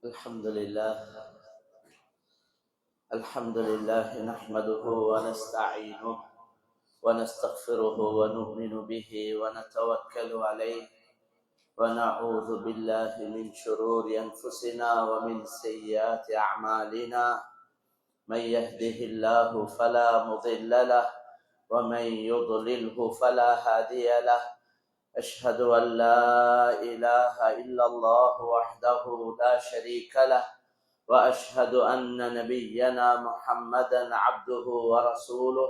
الحمد لله نحمده ونستعينه ونستغفره ونؤمن به ونتوكل عليه ونعوذ بالله من شرور أنفسنا ومن سيئات أعمالنا. من يهده الله فلا مضل له ومن يضلله فلا هادي له. أشهد أن لا إله إلا الله وحده لا شريك له، وأشهد أن نبينا محمدا عبده ورسوله،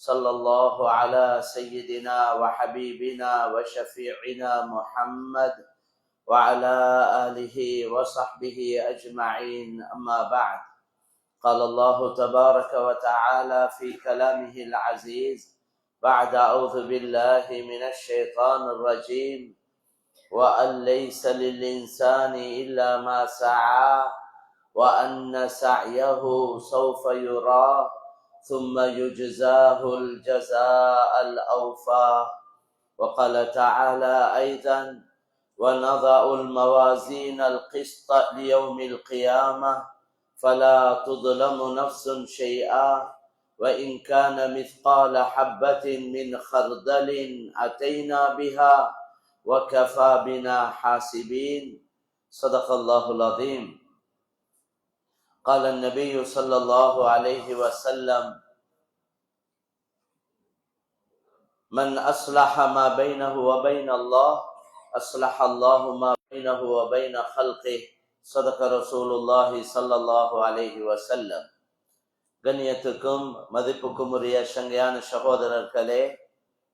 صلى الله على سيدنا وحبيبنا وشفيعنا محمد وعلى آله وصحبه أجمعين. أما بعد، قال الله تبارك وتعالى في كلامه العزيز بعد أعوذ بالله من الشيطان الرجيم: وأن ليس للإنسان إلا ما سعى وأن سعيه سوف يرى ثم يجزاه الجزاء الأوفى. وقال تعالى أيضا: ونضع الموازين القسط ليوم القيامة فلا تظلم نفس شيئا وإن كان مثقال حبة من خردل أتينا بها وكفى بنا حاسبين. صدق الله العظيم. قال النبي صلى الله عليه وسلم: من أصلح ما بينه وبين الله أصلح الله ما بينه وبين خلقه. صدق رسول الله صلى الله عليه وسلم. கண்ணியத்துக்கும் மதிப்புக்கும் உரிய சங்கையான சகோதரர்களே,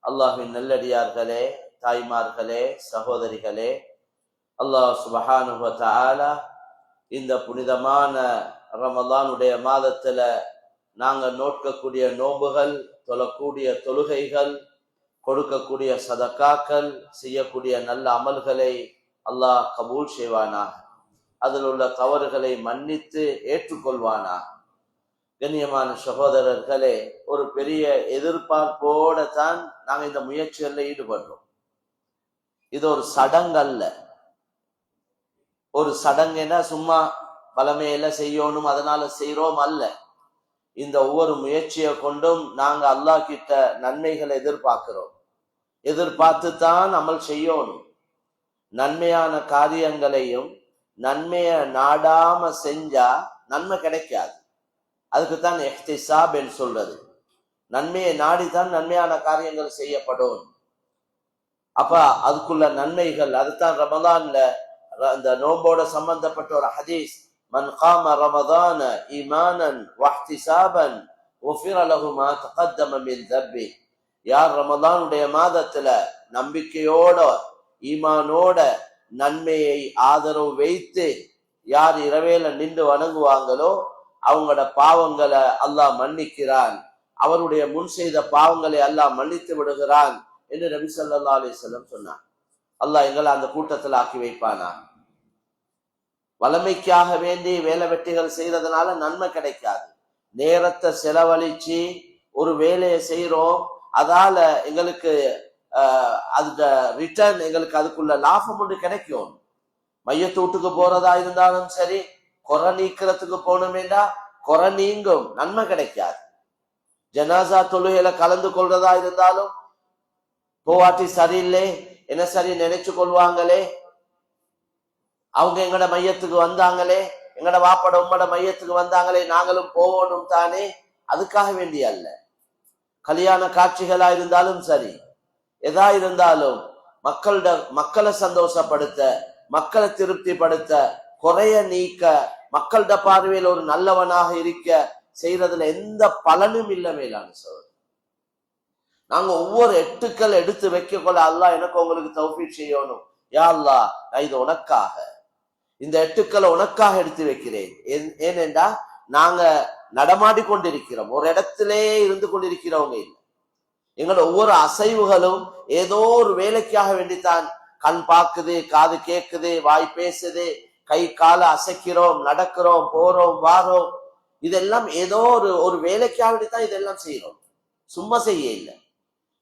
அல்லாஹ்வின் நல்லடியார்களே, தாய்மார்களே, சகோதரிகளே, அல்லாஹ் சுப்ஹானஹு வ தஆலா இந்த புனிதமான ரமலானுடைய மாதத்துல நாங்க நோட்கக்கூடிய நோன்புகள், தொழக்கூடிய தொழுகைகள், கொடுக்கக்கூடிய சதக்காக்கள், செய்யக்கூடிய நல்ல அமல்களை அல்லாஹ் கபூல் செய்வானாக. அதில் உள்ள தவறுகளை மன்னித்து ஏற்றுக்கொள்வானாக. கண்ணியமான சகோதரர்களே, ஒரு பெரிய எதிர்பார்ப்போட தான் நாங்க இந்த முயற்சிகள்ல ஈடுபடுறோம். இது ஒரு சடங்கு அல்ல. ஒரு சடங்குன்னா சும்மா பலமையில செய்யணும் அதனால செய்யறோம் அல்ல. இந்த ஒவ்வொரு முயற்சியை கொண்டும் நாங்க அல்லாஹ் கிட்ட நன்மைகளை எதிர்பார்க்கிறோம். எதிர்பார்த்து தான் அமல் செய்யணும். நன்மையான காரியங்களையும் நன்மையை நாடாம செஞ்சா நன்மை கிடைக்காது. அதுக்குத்தான் இஹ்திசாப் என்று சொல்றது. நன்மையை நாடித்தான் நன்மையான காரியங்கள் செய்யப்படும். அப்ப அதுக்குள்ள நன்மைகள், அதுதான் ரமலான்ல அந்த நோம்போட சம்பந்தப்பட்ட ஒரு ஹதீஸ்: மன் காம ரமதான ஈமானன் வஹ்திசாபன் குஃபிர லஹு மா தகத்தம மின் தப்பி. யார் ரமலானுடைய மாதத்துல நம்பிக்கையோட ஈமானோட நன்மையை ஆதரவு வைத்து யார் இரவேல நின்று வணங்குவாங்களோ அவங்களோட பாவங்களை அல்லாஹ் மன்னிக்கிறான். அவருடைய முன் செய்த பாவங்களை அல்லாஹ் மன்னித்து விடுகிறான் என்று நபி ஸல்லல்லாஹு அலைஹி வஸல்லம் சொன்னார். அல்லாஹ் எங்களை அந்த கூட்டத்தில் ஆக்கி வைப்பானா. வளமைக்காக வேண்டி வேலை வெட்டிகள் செய்யறதுனால நன்மை கிடைக்காது. நேரத்தை செலவழிச்சு ஒரு வேலையை செய்யறோம், அதால எங்களுக்கு அந்த ரிட்டர்ன், எங்களுக்கு அதுக்குள்ள லாபம் ஒன்று கிடைக்கும். மையத்து வீட்டுக்கு போறதா இருந்தாலும் சரி, குறை நீக்கிறதுக்கு போகணுமேண்டா குறை நீங்கும், நன்மை கிடைக்காது. ஜனாசா தொழுகையில கலந்து கொள்றதா இருந்தாலும் போவாட்டி சரியில்லை என்ன சரி நினைச்சு கொள்வாங்களே, அவங்க எங்கட மையத்துக்கு வந்தாங்களே, எங்கட வாப்பட உம்மட மையத்துக்கு வந்தாங்களே, நாங்களும் போகணும் தானே, அதுக்காக வேண்டிய அல்ல. கல்யாண காட்சிகளா இருந்தாலும் சரி, எதா இருந்தாலும் மக்களை சந்தோஷப்படுத்த, மக்களை திருப்திப்படுத்த, குறைய நீக்க, மக்கள்கிட்ட பார்வையில் ஒரு நல்லவனாக இருக்க செய்யறதுல எந்த பலனும் இல்லை. மேலான சோதரர், நாங்க ஒவ்வொரு எட்டுக்கள் எடுத்து வைக்க கொள்ள அல்லாஹ் எனக்கு உங்களுக்கு தௌஃபீக் செய்யணும். யா அல்லாஹ், நான் இது உனக்காக, இந்த எட்டுக்களை உனக்காக எடுத்து வைக்கிறேன். ஏனென்றா நாங்க நடமாடி கொண்டிருக்கிறோம், ஒரு இடத்திலே இருந்து கொண்டிருக்கிறவங்க இல்லை. எங்களோட ஒவ்வொரு அசைவுகளும் ஏதோ ஒரு வேலைக்காக வேண்டித்தான். கண் பார்க்குது, காது கேட்குது, வாய் பேசுது, கை கால அசைக்கிறோம், நடக்கிறோம், போறோம், வாரோம். இதெல்லாம் ஏதோ ஒரு வேலைக்காக வேண்டித்தான் இதெல்லாம் செய்யறோம், சும்மா செய்ய இல்லை.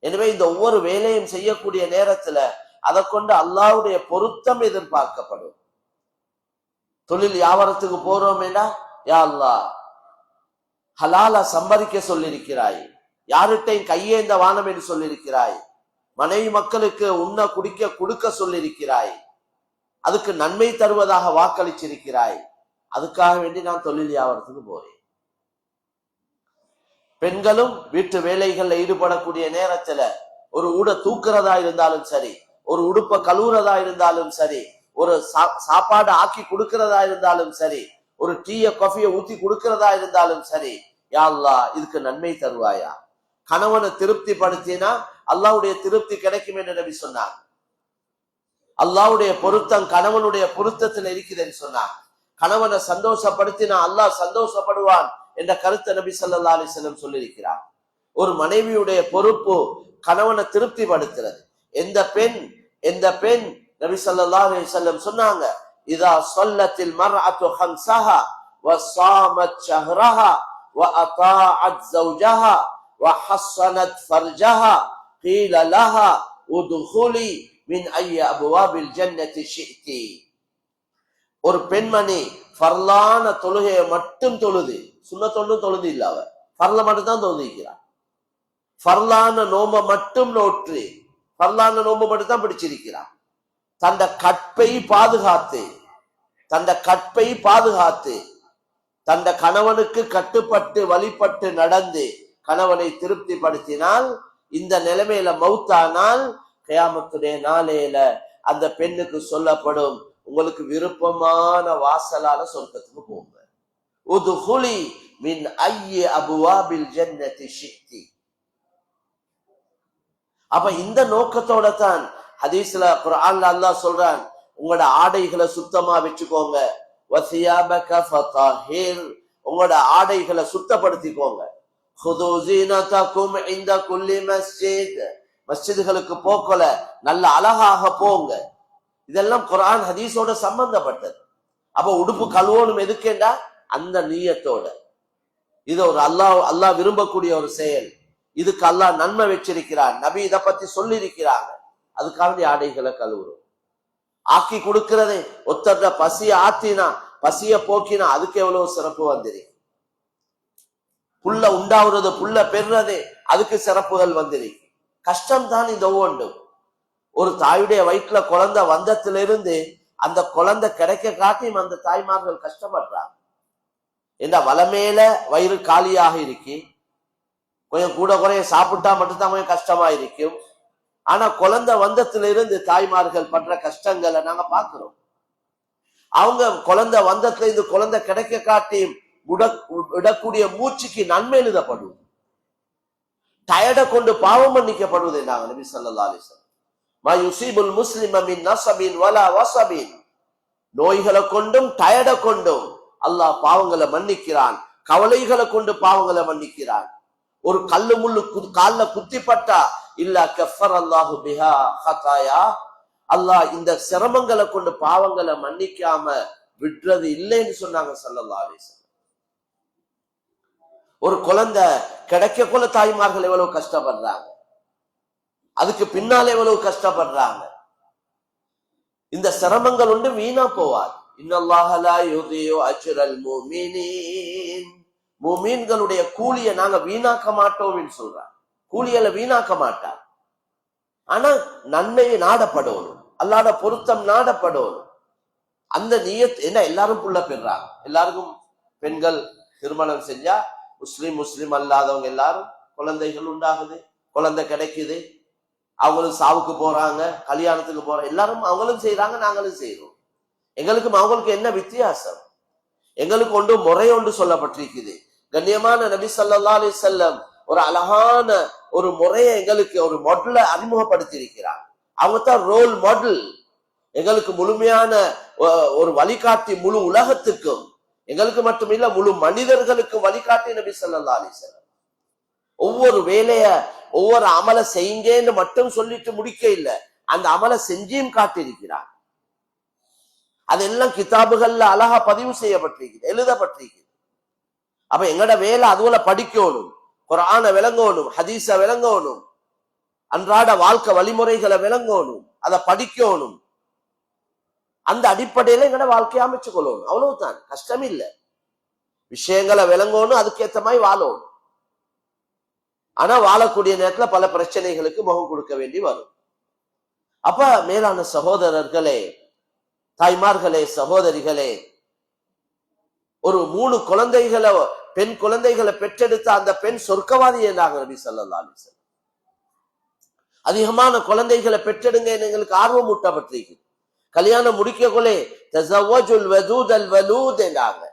எனவே இந்த ஒவ்வொரு வேலையும் செய்யக்கூடிய நேரத்துல அதை கொண்டு அல்லாஹ்வுடைய பொருத்தம் எதிர்பார்க்கப்படும். தொழில் வியாபாரத்துக்கு போறோமேடா, யா அல்லாஹ் ஹலாலா சம்பாதிக்க சொல்லியிருக்கிறாய், யார்கிட்டையும் கையேந்த வானம் என்று சொல்லியிருக்கிறாய், மனைவி மக்களுக்கு உண்ண குடிக்க கொடுக்க சொல்லியிருக்கிறாய், அதுக்கு நன்மை தருவதாக வாக்களிச்சிருக்கிறாய். அதுக்காக வேண்டி நான் தொழில் வியாபாரத்துக்கு போறேன். பெண்களும் வீட்டு வேலைகள்ல ஈடுபடக்கூடிய நேரத்துல ஒரு ஊட தூக்குறதா இருந்தாலும் சரி, ஒரு உடுப்ப கழுவுறதா இருந்தாலும் சரி, ஒரு சாப்பாடு ஆக்கி கொடுக்கிறதா இருந்தாலும் சரி, ஒரு டீய காஃபிய ஊத்தி கொடுக்கிறதா இருந்தாலும் சரி, யா அல்லாஹ் இதுக்கு நன்மை தருவாயா. கணவனை திருப்தி படுத்தினா அல்லாஹ்வுடைய திருப்தி கிடைக்கும் என்று நபி சொன்னார். அல்லாஹ்வுடைய பொருத்தம் கணவனுடைய பொருத்தத்தில் இருக்குதுன்னு சொன்னார். கணவனை சந்தோஷப்படுத்தினா அல்லாஹ் சந்தோஷப்படுவான் என்ற கருத்தை நபி ஸல்லல்லாஹு அலைஹி வஸல்லம் சொல்லியிருக்கிறார். ஒரு மனைவியுடைய பொறுப்பு கணவனை திருப்தி படுத்துறது. எந்த பெண் நபி ஸல்லல்லாஹு அலைஹி வஸல்லம் சொன்னாங்க, இதா ஸல்லத்தில் மர்அத்து ஹம்ஸஹா வ ஸாமத் ஷஹ்ரஹா வ அதாஅத் ஸௌஜஹா வ ஹஸ்ஸனத் ஃபர்ஜஹா قيل لها ادخلي من اي ابواب الجنه شئت. ஒரு பெண்மணி ஃபர்லான தொழுகையை மட்டும் தொழுது, சுன்னத்தொன்றும் தொழுது இல்ல, அவ ஃபர்ல மட்டும் தான் தொழுதிக்கிறார். ஃபர்லான நோம்ப மட்டும் நோற்று, ஃபர்லான நோம்ப மட்டும் தான் பிடிச்சிருக்கிறார். தந்த கற்பை பாதுகாத்து தந்த கணவனுக்கு கட்டுப்பட்டு வழிபட்டு நடந்து கணவனை திருப்தி படுத்தினால், இந்த நிலைமையில மௌத்தானால் கியாமத்துடைய நாளையில அந்த பெண்ணுக்கு சொல்லப்படும், உங்களுக்கு விருப்பமான வாசலால சொர்க்கத்துக்கு போங்க. உதுகுலி மின் ஐய அபுவாபில் ஜன்னதி ஷித்தி. அப்ப இந்த நோக்கத்தோட தான் ஹதீஸ்ல குர்ஆன்ல அல்லாஹ் சொல்றான், உங்களோட ஆடைகளை சுத்தமா வச்சுக்கோங்க. வசியாபக ஃபதஹிர், உங்களோட ஆடைகளை சுத்தப்படுத்திக்கோங்க. ஹுது ஜீனதகும் இன்த குல்லி மஸ்ஜித், மஸ்ஜிதுகளுக்கு போக்கல நல்ல அழகாக போங்க. இதெல்லாம் குர்ஆன் ஹதீஸோட சம்பந்தப்பட்டது. அப்ப உடுப்பு கழுவணும் எதுக்கேண்டா அந்த நியத்தோட. இது ஒரு அல்லாஹ் விரும்பக்கூடிய ஒரு செயல். இதுக்கு அல்லாஹ் நன்மை வச்சிருக்கிறான், நபி இதை பத்தி சொல்லி இருக்கிறாங்க. அதுக்காக ஆடைகளை கழுவுறோம். ஆக்கி கொடுக்கிறதே ஒத்தர பசிய ஆத்தினா பசிய போக்கினா அதுக்கு எவ்வளவு சிறப்பு வந்திருக்கு. புள்ள உண்டாவுறது புள்ள பெறுறதே அதுக்கு சிறப்புகள் வந்திருக்கு. கஷ்டம் தான் இந்த ஒவ்வொன்றும். ஒரு தாயுடைய வயிற்றுல குழந்தை வந்தத்திலிருந்து அந்த குழந்தை கிடைக்க காட்டியும் அந்த தாய்மார்கள் கஷ்டப்படுறாங்க. ஏன்னா வளமேல வயிறு காலியாக இருக்கு, கொஞ்சம் கூட குறைய சாப்பிட்டா மட்டும்தான் கொஞ்சம் கஷ்டமா இருக்கும். ஆனா குழந்தை வந்தத்திலிருந்து தாய்மார்கள் பண்ற கஷ்டங்களை நாங்க பாக்குறோம். அவங்க குழந்தை வந்தத்துல இருந்து குழந்தை கிடைக்க காட்டியும் விடக்கூடிய மூச்சுக்கு நன்மை எழுதப்படுவது, டயர்டை கொண்டு பாவம் மன்னிக்கப்படுவது. நாங்க நபி ஸல்லல்லாஹு அலைஹி வஸல்லம் மா யுஸீபுல் முஸ்லிம மின் நஸபின் வலா வஸபின், நோய்களை கொண்டும் டயர்டை கொண்டும் அல்லாஹ் பாவங்களை மன்னிக்கிறான், கவலைகளை கொண்டு பாவங்களை மன்னிக்கிறான். ஒரு கல்லு முள்ளு கால்ல குத்திப்பட்டா இல்ல கஃபர் அல்லாஹு பிஹா ஹதாயா, அல்லாஹ் இந்த சிரமங்களை கொண்டு பாவங்களை மன்னிக்காம விடுறது இல்லைன்னு சொன்னாங்க ஸல்லல்லாஹு அலைஹி வஸல்லம். ஒரு குழந்தை கிடைக்க கொள்ள தாய்மார்கள் எவ்வளவு கஷ்டப்படுறாங்க, அதுக்கு பின்னால எவ்வளவு கஷ்டப்படுறாங்க. இந்த சிரமங்கள் ஒன்று வீணா போவார். இன்னல்லாஹ லா யுதியு அஜ்ரல் முஃமினீன், முஃமின்களுடைய கூலியை நாங்க வீணாக்க மாட்டோம் என்று சொல்றார். கூலியல வீணாக்க மாட்டார். ஆனா நன்மையை நாடப்படணும், அல்லாஹ்வுடைய பொருத்தம் நாடப்படணும். அந்த நியத் என்ன, எல்லாரும் புள்ள பெறாங்க, எல்லாருக்கும் பெண்கள் திருமணம் செஞ்சா முஸ்லிம் அல்லாதவங்க எல்லாரும் குழந்தைகள் உண்டாகுது, குழந்தை கிடைக்குது, அவங்களும் சாவுக்கு போறாங்க, கல்யாணத்துக்கு போறாங்க, எல்லாரும் அவங்களும் செய்யறாங்க, நாங்களும் செய்யறோம். எங்களுக்கும் அவங்களுக்கு என்ன வித்தியாசம்? எங்களுக்கு ஒன்று முறை ஒன்று சொல்லப்பட்டிருக்குது. கண்ணியமான நபி ஸல்லல்லாஹு அலைஹி வஸல்லம் ஒரு அழகான ஒரு முறையை எங்களுக்கு ஒரு மாடலை அறிமுகப்படுத்தி இருக்கிறார். அவங்க தான் ரோல் மாடல், எங்களுக்கு முழுமையான ஒரு வழிகாட்டி, முழு உலகத்துக்கும், எங்களுக்கு மட்டுமில்ல முழு மனிதர்களுக்கும் வழிகாட்டி நபி ஸல்லல்லாஹு அலைஹி வஸல்லம். ஒவ்வொரு வேலைய ஒவ்வொரு அமலை செய்யுங்கன்னு மட்டும் சொல்லிட்டு முடிக்க இல்லை, அந்த அமலை செஞ்சியும் காட்டியிருக்கிறார். அதெல்லாம் கிதாபுகள்ல அழகா பதிவு செய்யப்பட்டிருக்கிறது, எழுதப்பட்டிருக்கிறது. அப்ப எங்கட வேலை அதுல படிக்கணும், குர்ஆன விளங்கணும், ஹதீஸ விளங்கணும், அன்றாட வாழ்க்கை வழிமுறைகளை விளங்கணும், அதை படிக்கணும். அந்த அடிப்படையில எங்கட வாழ்க்கையை அமைச்சு கொள்ளணும். அவ்வளவுதான், கஷ்டம் இல்லை. விஷயங்களை விளங்கணும், அதுக்கேற்ற மாதிரி வாழணும். ஆனா வாழக்கூடிய நேரத்துல பல பிரச்சனைகளுக்கு முகம் கொடுக்க வேண்டி வரும். அப்ப மேலான சகோதரர்களே, தாய்மார்களே, சகோதரிகளே, ஒரு 3 குழந்தைகளை, பெண் குழந்தைகளை பெற்றெடுத்த அந்த பெண் சொர்க்கவாதி என்றாங்க நபி ஸல்லல்லாஹு அலைஹி வஸல்லம். அதிகமான குழந்தைகளை பெற்றெடுங்க எங்களுக்கு ஆர்வம் ஊட்டப்பட்டிருக்கு. கல்யாணம் முடிக்கக்குள்ளே தஸவ்வஜுல் வதூதல் வலூத் என்றாங்க.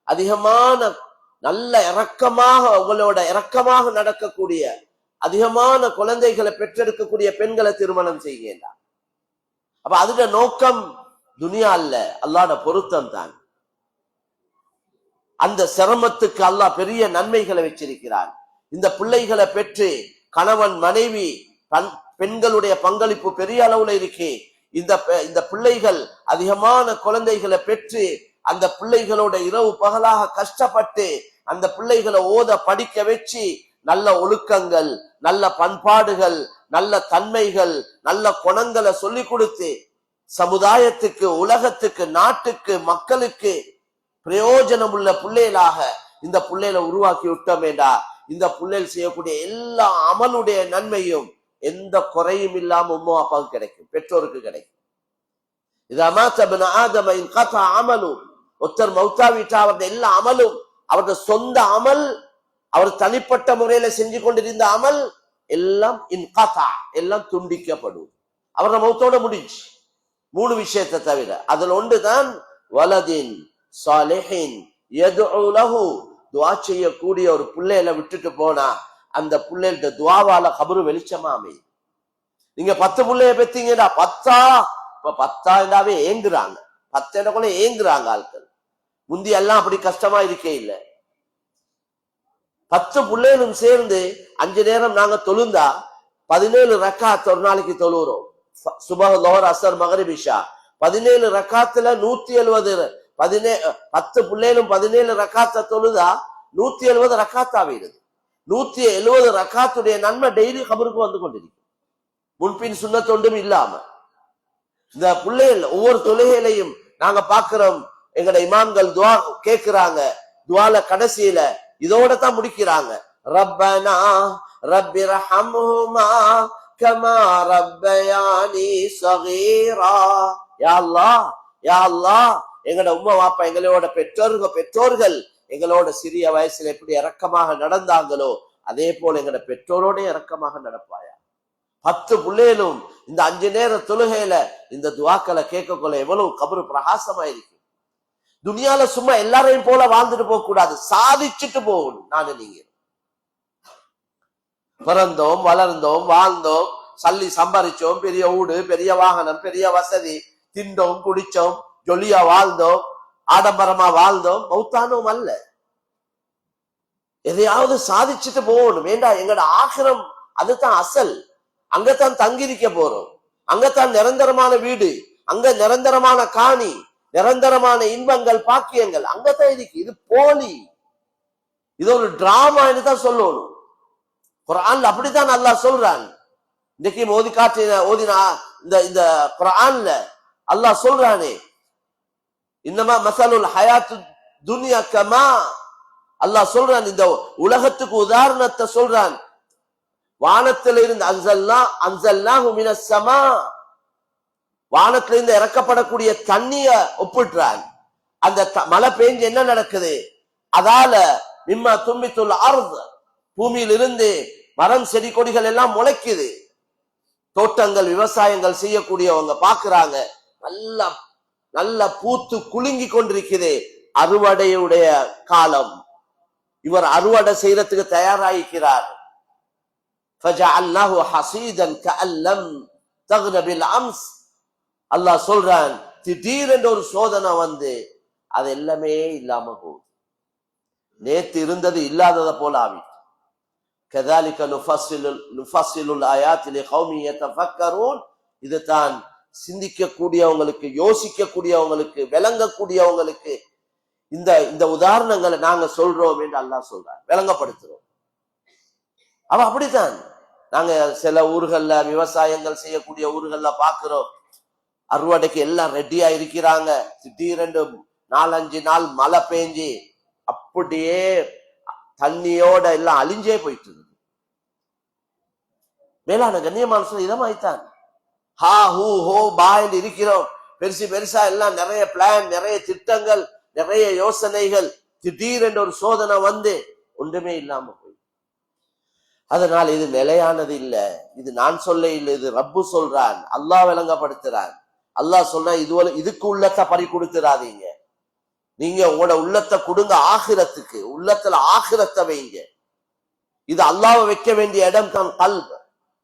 அதிகமான நல்ல இரக்கமாக, உங்களோட இரக்கமாக நடக்கக்கூடிய அதிகமான குழந்தைகளை பெற்றெடுக்கக்கூடிய பெண்களை திருமணம் செய்கின்றார். அப்ப அதுட நோக்கம் துனியா அல்ல, அல்லாஹ்ட பொருத்தம் தான். அந்த சிரமத்துக்கு அல்லாஹ் பெரிய நன்மைகளை வச்சிருக்கிறார். இந்த பிள்ளைகளை பெற்று கணவன் மனைவி பெண்களுடைய பங்களிப்பு பெரிய அளவுல இருக்கு. இந்த பிள்ளைகள் அதிகமான குழந்தைகளை பெற்று அந்த பிள்ளைகளோட இரவு பகலாக கஷ்டப்பட்டு அந்த பிள்ளைகளை ஓத படிக்க வச்சு நல்ல ஒழுக்கங்கள், நல்ல பண்பாடுகள், நல்ல தன்மைகள், நல்ல குணங்களை சொல்லி கொடுத்து சமுதாயத்துக்கு, உலகத்துக்கு, நாட்டுக்கு, மக்களுக்கு பிரயோஜனம் உள்ள பிள்ளைகளாக இந்த பிள்ளைகளை உருவாக்கி விட்டோமேடா, இந்த பிள்ளைகள் செய்யக்கூடிய எல்லா அமலுடைய நன்மையும் எந்த குறையும் இல்லாம உம்மா அப்பாவுக்கு கிடைக்கும், பெற்றோருக்கு கிடைக்கும். ஒருத்தர் மௌத்தாவிட்டா அவருடைய எல்லா அமலும், அவருடைய சொந்த அமல், அவர் தனிப்பட்ட முறையில செஞ்சு கொண்டிருந்த அமல் எல்லாம் எல்லாம் துண்டிக்கப்படும். அவரோட மௌத்தோட முடிஞ்சு. 3 விஷயத்தை தவிர அதுல ஒன்றுதான் வலதின் சாலிஹின் யதுஉ லஹு, துஆ செய்யக்கூடிய ஒரு பிள்ளையில விட்டுட்டு போனா அந்த பிள்ளைகிட்ட துஆவால கபரு வெளிச்சமா அமையும். நீங்க 10 பிள்ளைய பெத்தீங்கடா, 10 ஏங்குறாங்க, 10 ஏங்குறாங்க ஆட்கள். முந்தி எல்லாம் அப்படி கஷ்டமா இருக்கே இல்ல. 10 பிள்ளைகளும் சேர்ந்து 5 நேரம் நாங்க தொழுந்தா 17 ரக்காத் ஒரு நாளைக்கு தொழுறோம். சுபஹ், லோஹர், அஸ்ர், மக்ரிப், இஷா 17 ரக்காத்துல 170. 10 பிள்ளைகளும் 17 ரக்காத்த தொழுதா 170 ரக்காத்தா ஆகிடுது. 170 ரக்காத்துடைய நன்மை டெய்லி கபருக்கு வந்து கொண்டிருக்கு, முன்பின் சுன்னத்தொண்டும் இல்லாம. இந்த பிள்ளைகள் ஒவ்வொரு தொழுகையிலையும் நாங்க பாக்குறோம், எங்கட இமாம்கள் துவா கேட்கிறாங்க. துவால கடைசியில இதோட தான் முடிக்கிறாங்க, ரப்பனா ரப்பிர்ஹம்ஹுமா கமா ரப்பயானி ஸகீரா. யா அல்லாஹ், யா அல்லாஹ், எங்கட உம்மா வாப்பா, எங்களோட பெற்றோர்கள் எங்களோட சிறிய வயசுல எப்படி இரக்கமாக நடந்தாங்களோ அதே போல எங்கட பெற்றோரோட இரக்கமாக நடப்பாயா. 10 பிள்ளைகளும் இந்த 5 நேர தொழுகையில இந்த துவாக்களை கேட்கக்குள்ள எவ்வளவு கபரு பிரகாசமாயிருக்கு. துனியால சும்மா எல்லாரையும் போல வாழ்ந்துட்டு போக கூடாது, சாதிச்சுட்டு போகணும். நானு நீங்க பிறந்தோம், வளர்ந்தோம், வாழ்ந்தோம், சல்லி சம்பாதிச்சோம், பெரிய வீடு, பெரிய வாகனம், பெரிய வசதி, திண்டோம், குடிச்சோம், ஜொலியா வாழ்ந்தோம், ஆடம்பரமா வாழ்ந்தோம், மௌத்தானோம் அல்ல. எதையாவது சாதிச்சுட்டு போகணும். வேண்டாம், எங்கட ஆகிரம் அதுதான் அசல். அங்கத்தான் தங்கியிருக்க போறோம், அங்கத்தான் நிரந்தரமான வீடு, அங்க நிரந்தரமான காணி, நிரந்தரமான இன்பங்கள், பாக்கியங்கள் அங்கத்தான் இருக்கு. இது போலி, இது ஒரு டிராமா தான் சொல்லணும். குர்ஆன்ல அப்படித்தான் அல்லாஹ் சொல்றான். இன்னைக்கு ஓதினா இந்த குர்ஆன்ல அல்லாஹ் சொல்றானே, இன்னமா மஸலுல் ஹயாத்து துன்யா கமா, அல்லாஹ் சொல்றான், இந்த உலகத்துக்கு உதாரணத்தை சொல்றான். வானத்தில இருந்து அன்சல்னாஹு மினஸ் ஸமா, வானத்திலிருந்து இறக்கப்படக்கூடிய தண்ணிய ஒப்பிடுறான். அந்த மழை பெஞ்சு என்ன நடக்குது, அதால மிம்மா தும்பித்துல் அர்த், பூமியிலிருந்து மரம் செடி கொடிகள் எல்லாம் முளைக்குது. தோட்டங்கள், விவசாயங்கள் செய்யக்கூடியவங்க பாக்குறாங்க, நல்லா நல்லா பூத்து குலுங்கி கொண்டிருக்குது. அறுவடையுடைய காலம், இவர் அறுவடை செய்யறதுக்கு தயாராகிறார். ஃபஜஅல்னாஹு ஹஸீதன் கஅல்லம் தக்ன பில் அம்ஸ், அல்லாஹ் சொல்றான், திடீரென்று ஒரு சோதனை வந்து அது எல்லாமே இல்லாம போகுது, நேத்து இருந்தது இல்லாதத போல ஆவி. கதாலிக நுஃபஸ்ஸிலுல் ஆயாத்தி லிகௌமி யதஃபக்கரூன், இதுதான் சிந்திக்க கூடியவங்களுக்கு, யோசிக்க கூடியவங்களுக்கு, விளங்கக்கூடியவங்களுக்கு இந்த உதாரணங்களை நாங்க சொல்றோம் என்று அல்லாஹ் சொல்றார், விளங்கப்படுத்துறோம். அவ அப்படித்தான் நாங்க சில ஊர்கள்ல விவசாயங்கள் செய்யக்கூடிய ஊர்கள்ல பாக்குறோம், அறுவடைக்கு எல்லாம் ரெடியா இருக்கிறாங்க. திடீரென்று 4-5 நாள் மழை பெஞ்சி அப்படியே தண்ணியோட எல்லாம் அழிஞ்சே போயிட்டு. மேலான கண்ணியமான இதமாய்த்தான் ஹா ஹூ ஹோ பா என்று இருக்கிறோம். பெருசு பெருசா எல்லாம் நிறைய பிளான், நிறைய திட்டங்கள், நிறைய யோசனைகள். திடீரென்று ஒரு சோதனை வந்து ஒன்றுமே இல்லாம போய். அதனால் இது நிலையானது இல்ல. இது நான் சொல்ல இல்லை, இது ரப்பு சொல்றான், அல்லாஹ் விளங்கப்படுத்துறான். அல்லாஹ் சொன்னா இதுக்கு உள்ளத்தை பறி கொடுத்துடாதீங்க. நீங்க உங்களோட உள்ளத்தை கொடுங்க ஆகிரத்துக்கு. உள்ளத்துல ஆகிரத்தை வைங்க. இது அல்லாஹ்வை வைக்க வேண்டிய இடம் தான் கல்ப்.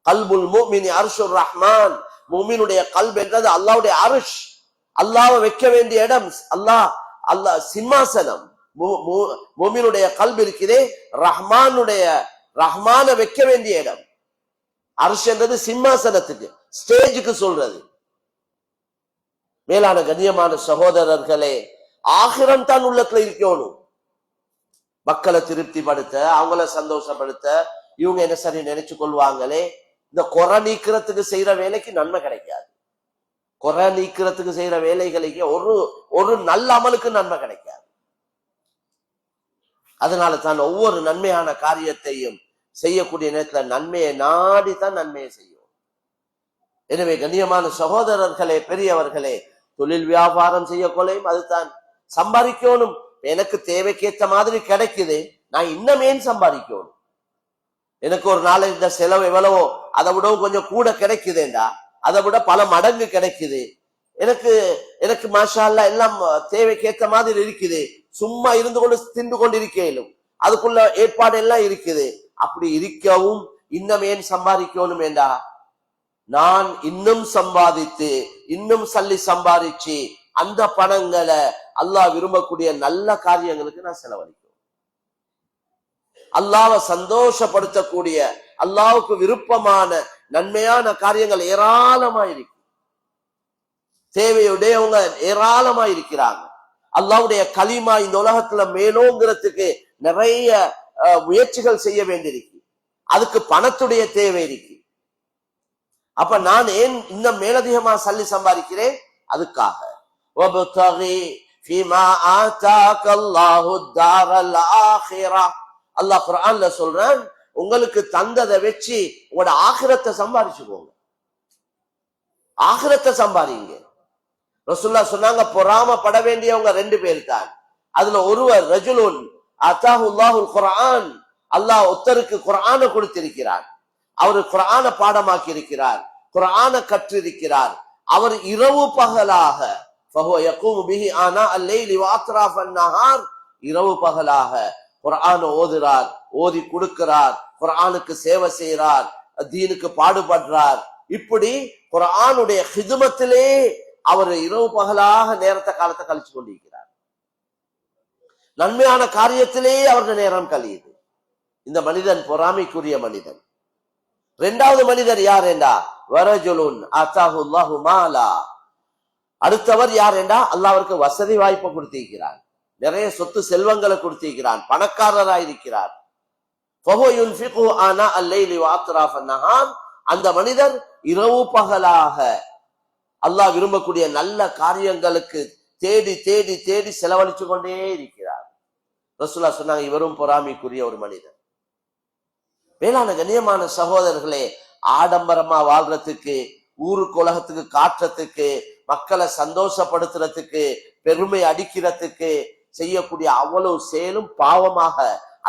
கல்புல் முஃமினி அர்ஷுர் ரஹ்மான். முஃமினுடைய கல்ப் என்றது அல்லாஹ்வுடைய அர்ஷ். அல்லாஹ்வை வைக்க வேண்டிய இடம் அல்லாஹ் சிம்மாசனம். முஃமினுடைய கல்ப் இருக்கிறே ரஹ்மான வைக்க வேண்டிய இடம். அர்ஷ் என்றது சிம்மாசனத்துக்கு, ஸ்டேஜுக்கு சொல்றது. மேலான கண்ணியமான சகோதரர்களே, ஆகிரம் தான் உள்ளத்துல இருக்கணும். மக்களை திருப்திப்படுத்த, அவங்கள சந்தோஷப்படுத்த, இவங்க என்ன சரி நினைச்சு கொள்வாங்களே. இந்த குறை நீக்கிறதுக்கு செய்யற வேலைக்கு நன்மை கிடைக்காது. குறை நீக்கிறதுக்கு செய்யற வேலைகளுக்கு ஒரு நல்ல அமலுக்கு நன்மை கிடைக்காது. அதனால தான் ஒவ்வொரு நன்மையான காரியத்தையும் செய்யக்கூடிய நேரத்துல நன்மையை நாடித்தான் நன்மையை செய்யும். எனவே கண்ணியமான சகோதரர்களே, பெரியவர்களே, தொழில் வியாபாரம் செய்யக்கொள்ளையும் அதுதான் சம்பாதிக்கணும். எனக்கு தேவைக்கேற்ற மாதிரி கிடைக்குது, நான் இன்னும் ஏன் சம்பாதிக்கணும்? எனக்கு ஒரு நாள் இந்த செலவு எவ்வளவோ அதை விடவும் கொஞ்சம் கூட கிடைக்குதேண்டா, அதை விட பல மடங்கு கிடைக்குது. எனக்கு மாஷா அல்லாஹ் எல்லாம் தேவைக்கேற்ற மாதிரி இருக்குது. சும்மா இருந்து கொண்டு தின்று கொண்டு இருக்கேனும், அதுக்குள்ள ஏற்பாடு எல்லாம் இருக்குது. அப்படி இருக்கவும் இன்னும் ஏன் சம்பாதிக்கணும் என்றா, நான் இன்னும் சம்பாதித்து இன்னும் சம்பாதிச்சு அந்த பணங்களை அல்லாஹ் விரும்பக்கூடிய நல்ல காரியங்களுக்கு நான் செலவழிக்கும். அல்லாஹ்வை சந்தோஷப்படுத்தக்கூடிய, அல்லாஹ்வுக்கு விருப்பமான நன்மையான காரியங்கள் ஏராளமா இருக்கு. தேவையுடையவங்க ஏராளமா இருக்கிறாங்க. அல்லாஹ்வுடைய கலிமா இந்த உலகத்துல மேலோங்கிறதுக்கு நிறைய முயற்சிகள் செய்ய வேண்டியிருக்கு. அதுக்கு பணத்துடைய தேவை இருக்கு. அப்ப நான் ஏன் இன்னும் மேலதிகமா சம்பாதிக்கிறேன்? அதுக்காக அல்லாஹ் குர்ஆன்ல சொல்றான், உங்களுக்கு தந்ததை வச்சு உங்களோட ஆகிரத்தை சம்பாதிச்சுக்கோங்க, ஆகிரத்தை சம்பாதிங்க. ரசூலுல்லாஹ் சொன்னாங்க, பொறாமப்பட வேண்டியவங்க 2 பேர் தான். அதுல ஒருவர் ரஜுலுன் அத்தாஹுல்லாஹுல் குர்ஆன், அல்லாஹ் ஒருத்தருக்கு குர்ஆனை கொடுத்திருக்கிறார், அவர் குர்ஆனை பாடமாக்கி இருக்கிறார், குர்ஆனை கற்றிருக்கிறார். அவர் இரவு பகலாக இரவு பகலாக குர்ஆனை ஓதுறார், ஓதி கொடுக்கிறார், குர்ஆனுக்கு சேவை செய்யறார், தீனுக்கு பாடுபடுறார். இப்படி குர்ஆனுடைய ஹிதுமத்திலே அவர் இரவு பகலாக நேரத்தை காலத்தை கழிச்சு கொண்டிருக்கிறார். நன்மையான காரியத்திலே அவருடைய நேரம் கழியுது. இந்த மனிதன் பொறாமைக்குரிய மனிதன். 2வது மனிதர் யார் என்றா, வரஜுலுன் அத்தாஹுல்லாஹு மாலா. அடுத்தவர் யார் என்றா, அல்லாஹ் அவருக்கு வசதி வாய்ப்பை கொடுத்திருக்கிறார், நிறைய சொத்து செல்வங்களை கொடுத்திருக்கிறான், பணக்காரராயிருக்கிறார். அந்த மனிதர் இரவு பகலாக அல்லாஹ் விரும்பக்கூடிய நல்ல காரியங்களுக்கு தேடி தேடி தேடி செலவழிச்சு கொண்டே இருக்கிறார். ரசூலுல்லாஹ் சொன்னாங்க, இவரும் பொறாமைக்குரிய ஒரு மனிதர். மேலான கண்ணியமான சகோதரர்களே, ஆடம்பரமா வாழ்றதுக்கு, ஊருக்கு உலகத்துக்கு காட்டுறதுக்கு, மக்களை சந்தோஷப்படுத்துறதுக்கு, பெருமை அடிக்கிறதுக்கு செய்யக்கூடிய அவ்வளவு செயலும் பாவமாக,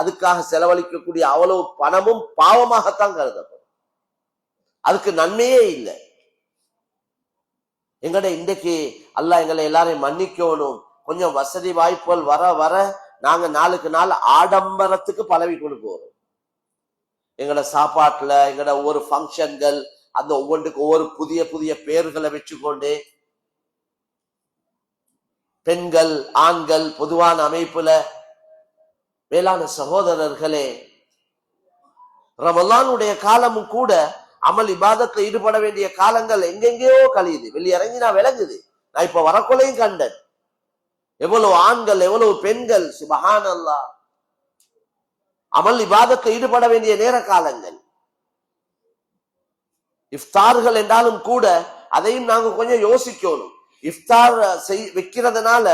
அதுக்காக செலவழிக்கக்கூடிய அவ்வளவு பணமும் பாவமாகத்தான் கருதப்படும். அதுக்கு நன்மையே இல்லை. எங்கட இன்றைக்கு அல்லாஹ் எங்களை எல்லாரையும் மன்னிக்கணும். கொஞ்சம் வசதி வாய்ப்புகள் வர வர நாங்க நாளுக்கு நாள் ஆடம்பரத்துக்கு பழவி கொண்டு போறோம். எங்கட சாப்பாட்டுல, எங்கட ஒவ்வொரு ஃபங்க்ஷன்கள், அந்த ஒவ்வொன்றுக்கு ஒவ்வொரு புதிய புதிய பெயர்களை வச்சுக்கொண்டு, பெண்கள் ஆண்கள் பொதுவான அமைப்புல. மேலான சகோதரர்களே, ரமலானுடைய காலமும் கூட அமல் இபாதத்துல ஈடுபட வேண்டிய காலங்கள் எங்கெங்கேயோ கழியுது. வெளியிறங்கி நான் விளங்குது. நான் இப்ப வரக்குள்ளையும் கண்டேன், எவ்வளவு ஆண்கள் எவ்வளவு பெண்கள் சுப்ஹானல்லாஹ் அமல் இபாதத்துல ஈடுபட வேண்டிய நேர காலங்கள். இஃப்தார்கள் என்றாலும் கூட அதையும் நாங்க கொஞ்சம் யோசிக்கணும். இஃப்தார் வைக்கிறதுனால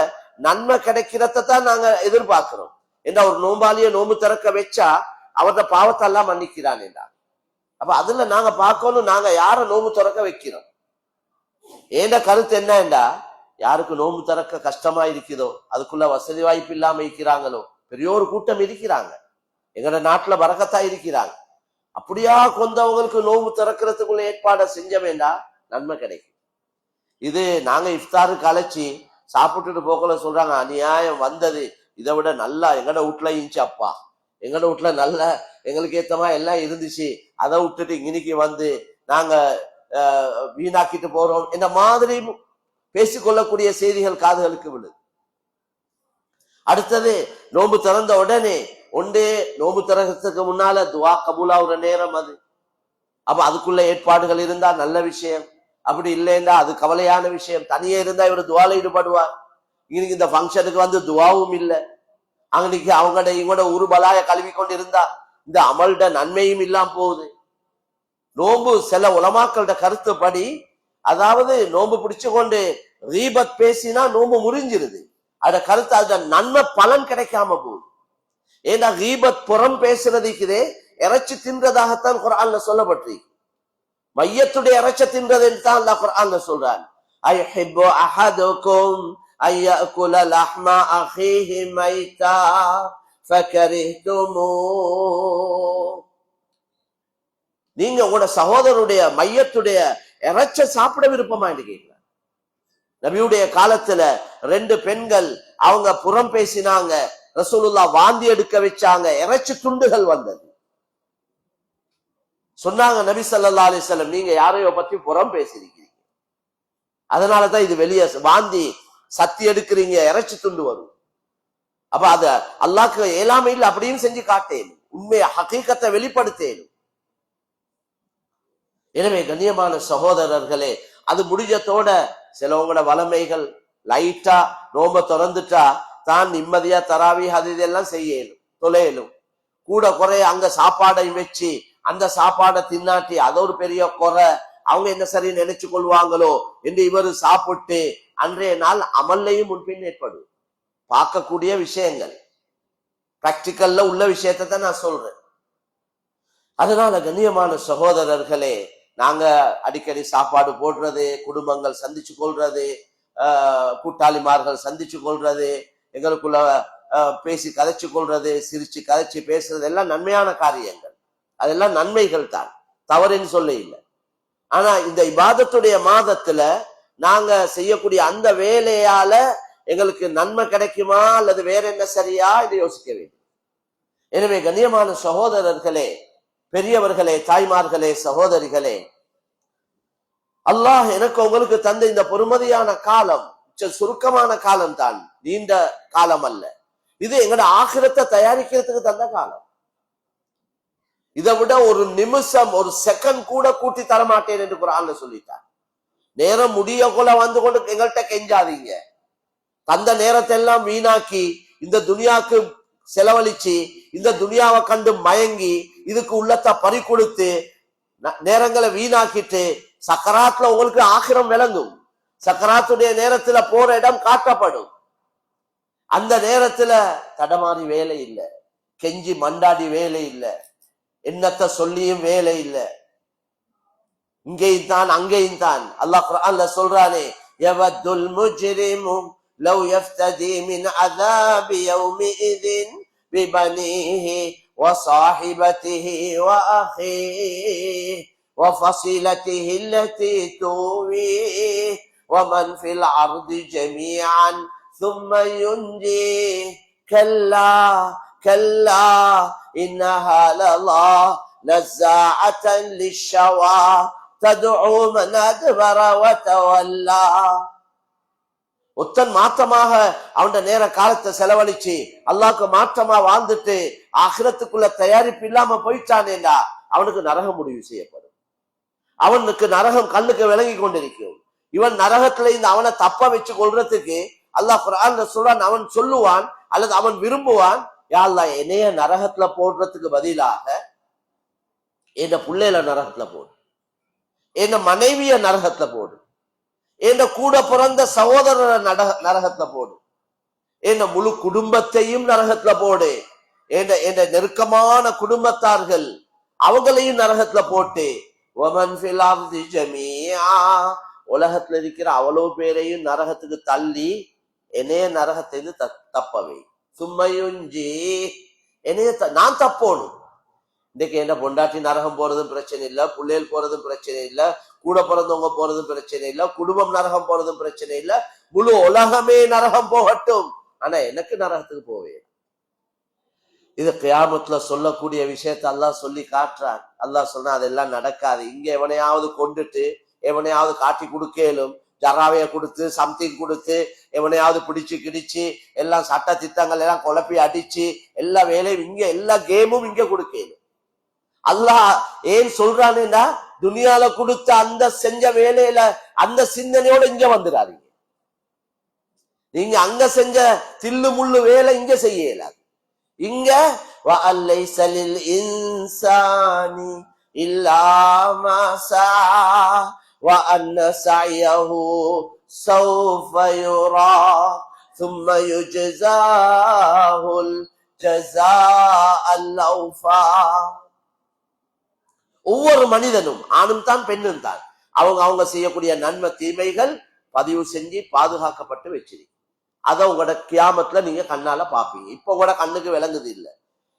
நன்மை கிடைக்கிறத தான் நாங்க எதிர்பார்க்கிறோம். ஏன்னா ஒரு நோம்பாளிய நோம்பு திறக்க வச்சா அவரோட பாவத்தெல்லாம் மன்னிக்கிறான் என்றார். அப்ப அதுல நாங்க பார்க்கணும், நாங்க யார நோம்பு திறக்க வைக்கிறோம். ஏண்ட கருத்து என்னண்டா, யாருக்கு நோம்பு திறக்க கஷ்டமா இருக்குதோ, அதுக்குள்ள வசதி வாய்ப்பு இல்லாம இருக்கிறாங்களோ, பெரிய ஒரு கூட்டம் இருக்கிறாங்க, எங்களோட நாட்டுல பரக்கத்தா இருக்கிறாங்க. அப்படியா கொண்டவங்களுக்கு நோம்பு திறக்கிறதுக்குள்ள ஏற்பாடை செஞ்ச வேண்டாம், நன்மை கிடைக்கும். இது நாங்க இஃப்தாருக்கு அழைச்சி சாப்பிட்டுட்டு போக்கல சொல்றாங்க, அநியாயம் வந்தது, இதை விட நல்லா எங்கட வீட்டுல இருந்துச்சு அப்பா, எங்கட வீட்டுல நல்ல எங்களுக்கு ஏத்தமா எல்லாம் இருந்துச்சு, அதை விட்டுட்டு இன்னைக்கு வந்து நாங்க வீணாக்கிட்டு போறோம் இந்த மாதிரி பேசிக்கொள்ளக்கூடிய செய்திகள் காதுகளுக்கு விழுது. அடுத்தது நோம்பு திறந்த உடனே நோம்பு திறக்கிறதுக்கு முன்னால துவா கபூலாவுற நேரம் அது. அப்ப அதுக்குள்ள ஏற்பாடுகள் இருந்தா நல்ல விஷயம், அப்படி இல்லைன்னா அது கவலையான விஷயம். தனியே இருந்தா இவர் துவால ஈடுபடுவார். இன்னைக்கு இந்த ஃபங்க்ஷனுக்கு வந்து துவாவும் இல்லை, அன்னைக்கு அவங்களோட இவங்களோட உருபலாய கழுவி கொண்டு இருந்தா இந்த அமல்ட நன்மையும் இல்லாம போகுது. நோம்பு சில உலமாக்களோட கருத்துப்படி, அதாவது நோம்பு பிடிச்சு கொண்டு ரீபத் பேசினா நோம்பு முறிஞ்சிருது, அத கருத்து அத நன்மை பலன் கிடைக்காம போகுது. ஏன்னா ரீபத் புறம் பேசுறதுக்குதே இறைச்சி தின்றதாகத்தான் குர்ஆன்ல சொல்லப்பட்டு, மையத்துடைய இறைச்சி தின்றது என்று தான் அல்லாஹ் குர்ஆன்ல சொல்றான். ஐஹிப்பு அஹதுக்கும் ஐயகுல லஹ்மா அஹீஹி மைதா ஃபகரிஹ்துமூ. நீங்க உங்களோட சகோதரருடைய மையத்துடைய இறைச்ச சாப்பிட விருப்பமா என்று கேட்கிறார். நபியுடைய காலத்துல 2 பெண்கள் அவங்க புறம் பேசினாங்க, ரசூலுல்லாஹ் வாந்தி எடுக்க வச்சாங்க, இறைச்சி துண்டுகள் வந்தது. சொன்னாங்க நபி ஸல்லல்லாஹு அலைஹி வஸல்லம், நீங்க யாரையோ பத்தி புறம் பேசிருக்கீங்க, அதனாலதான் இது வெளியே வாந்தி சத்தி எடுக்கிறீங்க, இறைச்சி துண்டு வரும். அப்ப அத அல்லாஹ்க்கு ஏலாமை இல்லை அப்படின்னு செஞ்சு காட்டேன், உண்மையை ஹகீகத்தை வெளிப்படுத்தேன். எனவே கண்ணியமான சகோதரர்களே, அது முடிஞ்சத்தோட சிலவங்களோட வளமைகள் லைட்டா நோம்ப திறந்துட்டா தான் நிம்மதியா தராவி அது இதெல்லாம் செய்யலும் தொலையலும், கூட குறைய அங்க சாப்பாடை வச்சு அந்த சாப்பாடை தின்னாட்டி அது ஒரு பெரிய குறை, அவங்க என்ன சரி நினைச்சு கொள்வாங்களோ என்று இவர் சாப்பிட்டு அன்றைய நாள் அமல்லையும் முன்பின் ஏற்படும். பார்க்கக்கூடிய விஷயங்கள் பிராக்டிக்கல்ல உள்ள விஷயத்தை தான் நான் சொல்றேன். அதனால கண்ணியமான சகோதரர்களே, நாங்க அடிக்கடி சாப்பாடு போடுறது, குடும்பங்கள் சந்திச்சு கொள்றது, கூட்டாளிமார்கள் சந்திச்சு கொள்றது, எங்களுக்குள்ள பேசி கதைச்சு கொள்றது, சிரிச்சு கதைச்சு பேசுறது எல்லாம் நன்மையான காரியங்கள், அதெல்லாம் நன்மைகள் தான், தவறுன்னு சொல்ல இல்லை. ஆனா இந்த இபாதத்துடைய மாதத்துல நாங்க செய்யக்கூடிய அந்த வேலையால எங்களுக்கு நன்மை கிடைக்குமா அல்லது வேற என்ன சரியா இதை யோசிக்க வேண்டும். எனவே கண்ணியமான சகோதரர்களே, பெரியவர்களே, தாய்மார்களே, சகோதரிகளே, அல்லாஹ் எனக்கு உங்களுக்கு தந்த இந்த பொறுமதியான காலம் சுருக்கமான காலம் தான், நீண்ட காலம் அல்ல. இது எங்கட ஆகிரத்தை தயாரிக்கிறதுக்கு தந்த காலம். இதை விட ஒரு நிமிஷம் ஒரு செகண்ட் கூட கூட்டி தரமாட்டேன் என்று குர்ஆன்ல சொல்லிட்டார். நேரம் முடிய கொள்ள வந்து கொண்டு எங்கள்கிட்ட கெஞ்சாதீங்க. தந்த நேரத்தை எல்லாம் வீணாக்கி இந்த துனியாவுக்கு செலவழிச்சு இந்த துனியாவை கண்டு மயங்கி இதுக்கு உள்ளத்தை பறி கொடுத்து நேரங்களை வீணாக்கிட்டு சக்கராத்துல உங்களுக்கு ஆகிரம் விளங்கும். சக்கராத்துடைய நேரத்துல போற இடம் காட்டப்படும். அந்த நேரத்துல தடமாறி வேலை இல்லை, கெஞ்சி மண்டாடி வேலை இல்லை, என்னத்தை சொல்லியும் வேலை இல்லை, இங்கேயும் தான் அங்கேயும் தான். அல்லாஹ் குர்ஆன்ல சொல்றானே, யவத்துல் முஜ்ரிமு லவ் யஃப்ததி மின் அஸாபி யௌமிஇதின் பிபனிஹி وصاحبته وأخيه وفصيلته التي تؤويه ومن في الأرض جميعا ثم ينجيه كلا كلا إنها لظى نزاعة للشوى تدعو من أدبر وتولى. ஒத்தன் மாற்றமாக அவன் நேர காலத்தை செலவழிச்சு அல்லாஹ்க்கு மாற்றமா வாழ்ந்துட்டு ஆகிரத்துக்குள்ள தயாரிப்பு இல்லாம போயிட்டானேண்டா அவனுக்கு நரகம் முடிவு செய்யப்படும். அவனுக்கு நரகம் கண்ணுக்கு விளங்கி கொண்டிருக்கும். இவன் நரகத்துல இந்த அவனை தப்ப வச்சு கொள்றதுக்கு அல்லாஹ் குர்ஆன்ல சொல்றான், அவன் சொல்லுவான் அல்லது அவன் விரும்புவான், யா அல்லாஹ் என்னைய நரகத்துல போடுறதுக்கு பதிலாக என்ன பிள்ளையில நரகத்துல போடு, என்ன மனைவிய நரகத்துல போடு, என்ற கூட பிறந்த சகோதரரை நரகத்துல போடு, என்ற முழு குடும்பத்தையும் நரகத்துல போடு, என்ற நெருக்கமான குடும்பத்தார்கள் அவங்களையும் நரகத்துல போட்டு, உலகத்துல இருக்கிற அவ்வளவு பேரையும் நரகத்துக்கு தள்ளி என்னைய நரகத்திலிருந்து தப்பவை. சும்மையுஞ்சி என்னைய நான் தப்போணும். இன்னைக்கு என்ன பொண்டாட்டி நரகம் போறதும் பிரச்சனை இல்ல, பிள்ளைகள் போறதும் பிரச்சனை இல்ல, கூட பிறந்தவங்க போறதும் பிரச்சனை இல்ல, குடும்பம் நரகம் போறதும் பிரச்சனை இல்ல, முழு உலகமே நரகம் போகட்டும், ஆனா எனக்கு நரகத்துக்கு போவேன். இது கியாமத்துல சொல்லக்கூடிய விஷயத்த அல்லாஹ் சொல்லி காட்டுறான். அல்லாஹ் சொன்னா அதெல்லாம் நடக்காது. இங்க எவனையாவது கொண்டுட்டு எவனையாவது காட்டி கொடுக்கலும், ஜராவைய கொடுத்து சம்திங் கொடுத்து எவனையாவது பிடிச்சு கிடிச்சு எல்லாம் சட்ட திட்டங்கள் எல்லாம் குழப்பி அடிச்சு எல்லா வேலையும் இங்க, எல்லா கேமும் இங்க கொடுக்கலும். அல்லாஹ் ஏன் சொல்றானுன்னா, துனியால கொடுத்த அந்த செஞ்ச வேலையில அந்த சிந்தனையோட இங்க வந்துடாதீங்க. நீங்க அங்க செஞ்ச தில்லு முள்ளு வேலை இங்க செய்ய இயலாது. இங்க وَأَلَّيْسَ لِلْإِنسَانِ إِلَّا مَا سَعَى وَأَنَّ سَعْيَهُ سَوْفَ يُرَى ثُمَّ يُجْزَاهُ الْجَزَاءَ الْأَوْفَى. ஒவ்வொரு மனிதனும், ஆணும் தான் பெண்ணும் தான், அவங்க செய்யக்கூடிய நன்மை தீமைகள் பதிவு செஞ்சு பாதுகாக்கப்பட்டு வச்சிருக்கு. அதை உங்களோட கியாமத்துல நீங்க கண்ணால பாப்பீங்க. இப்ப கூட கண்ணுக்கு விளங்குது இல்ல.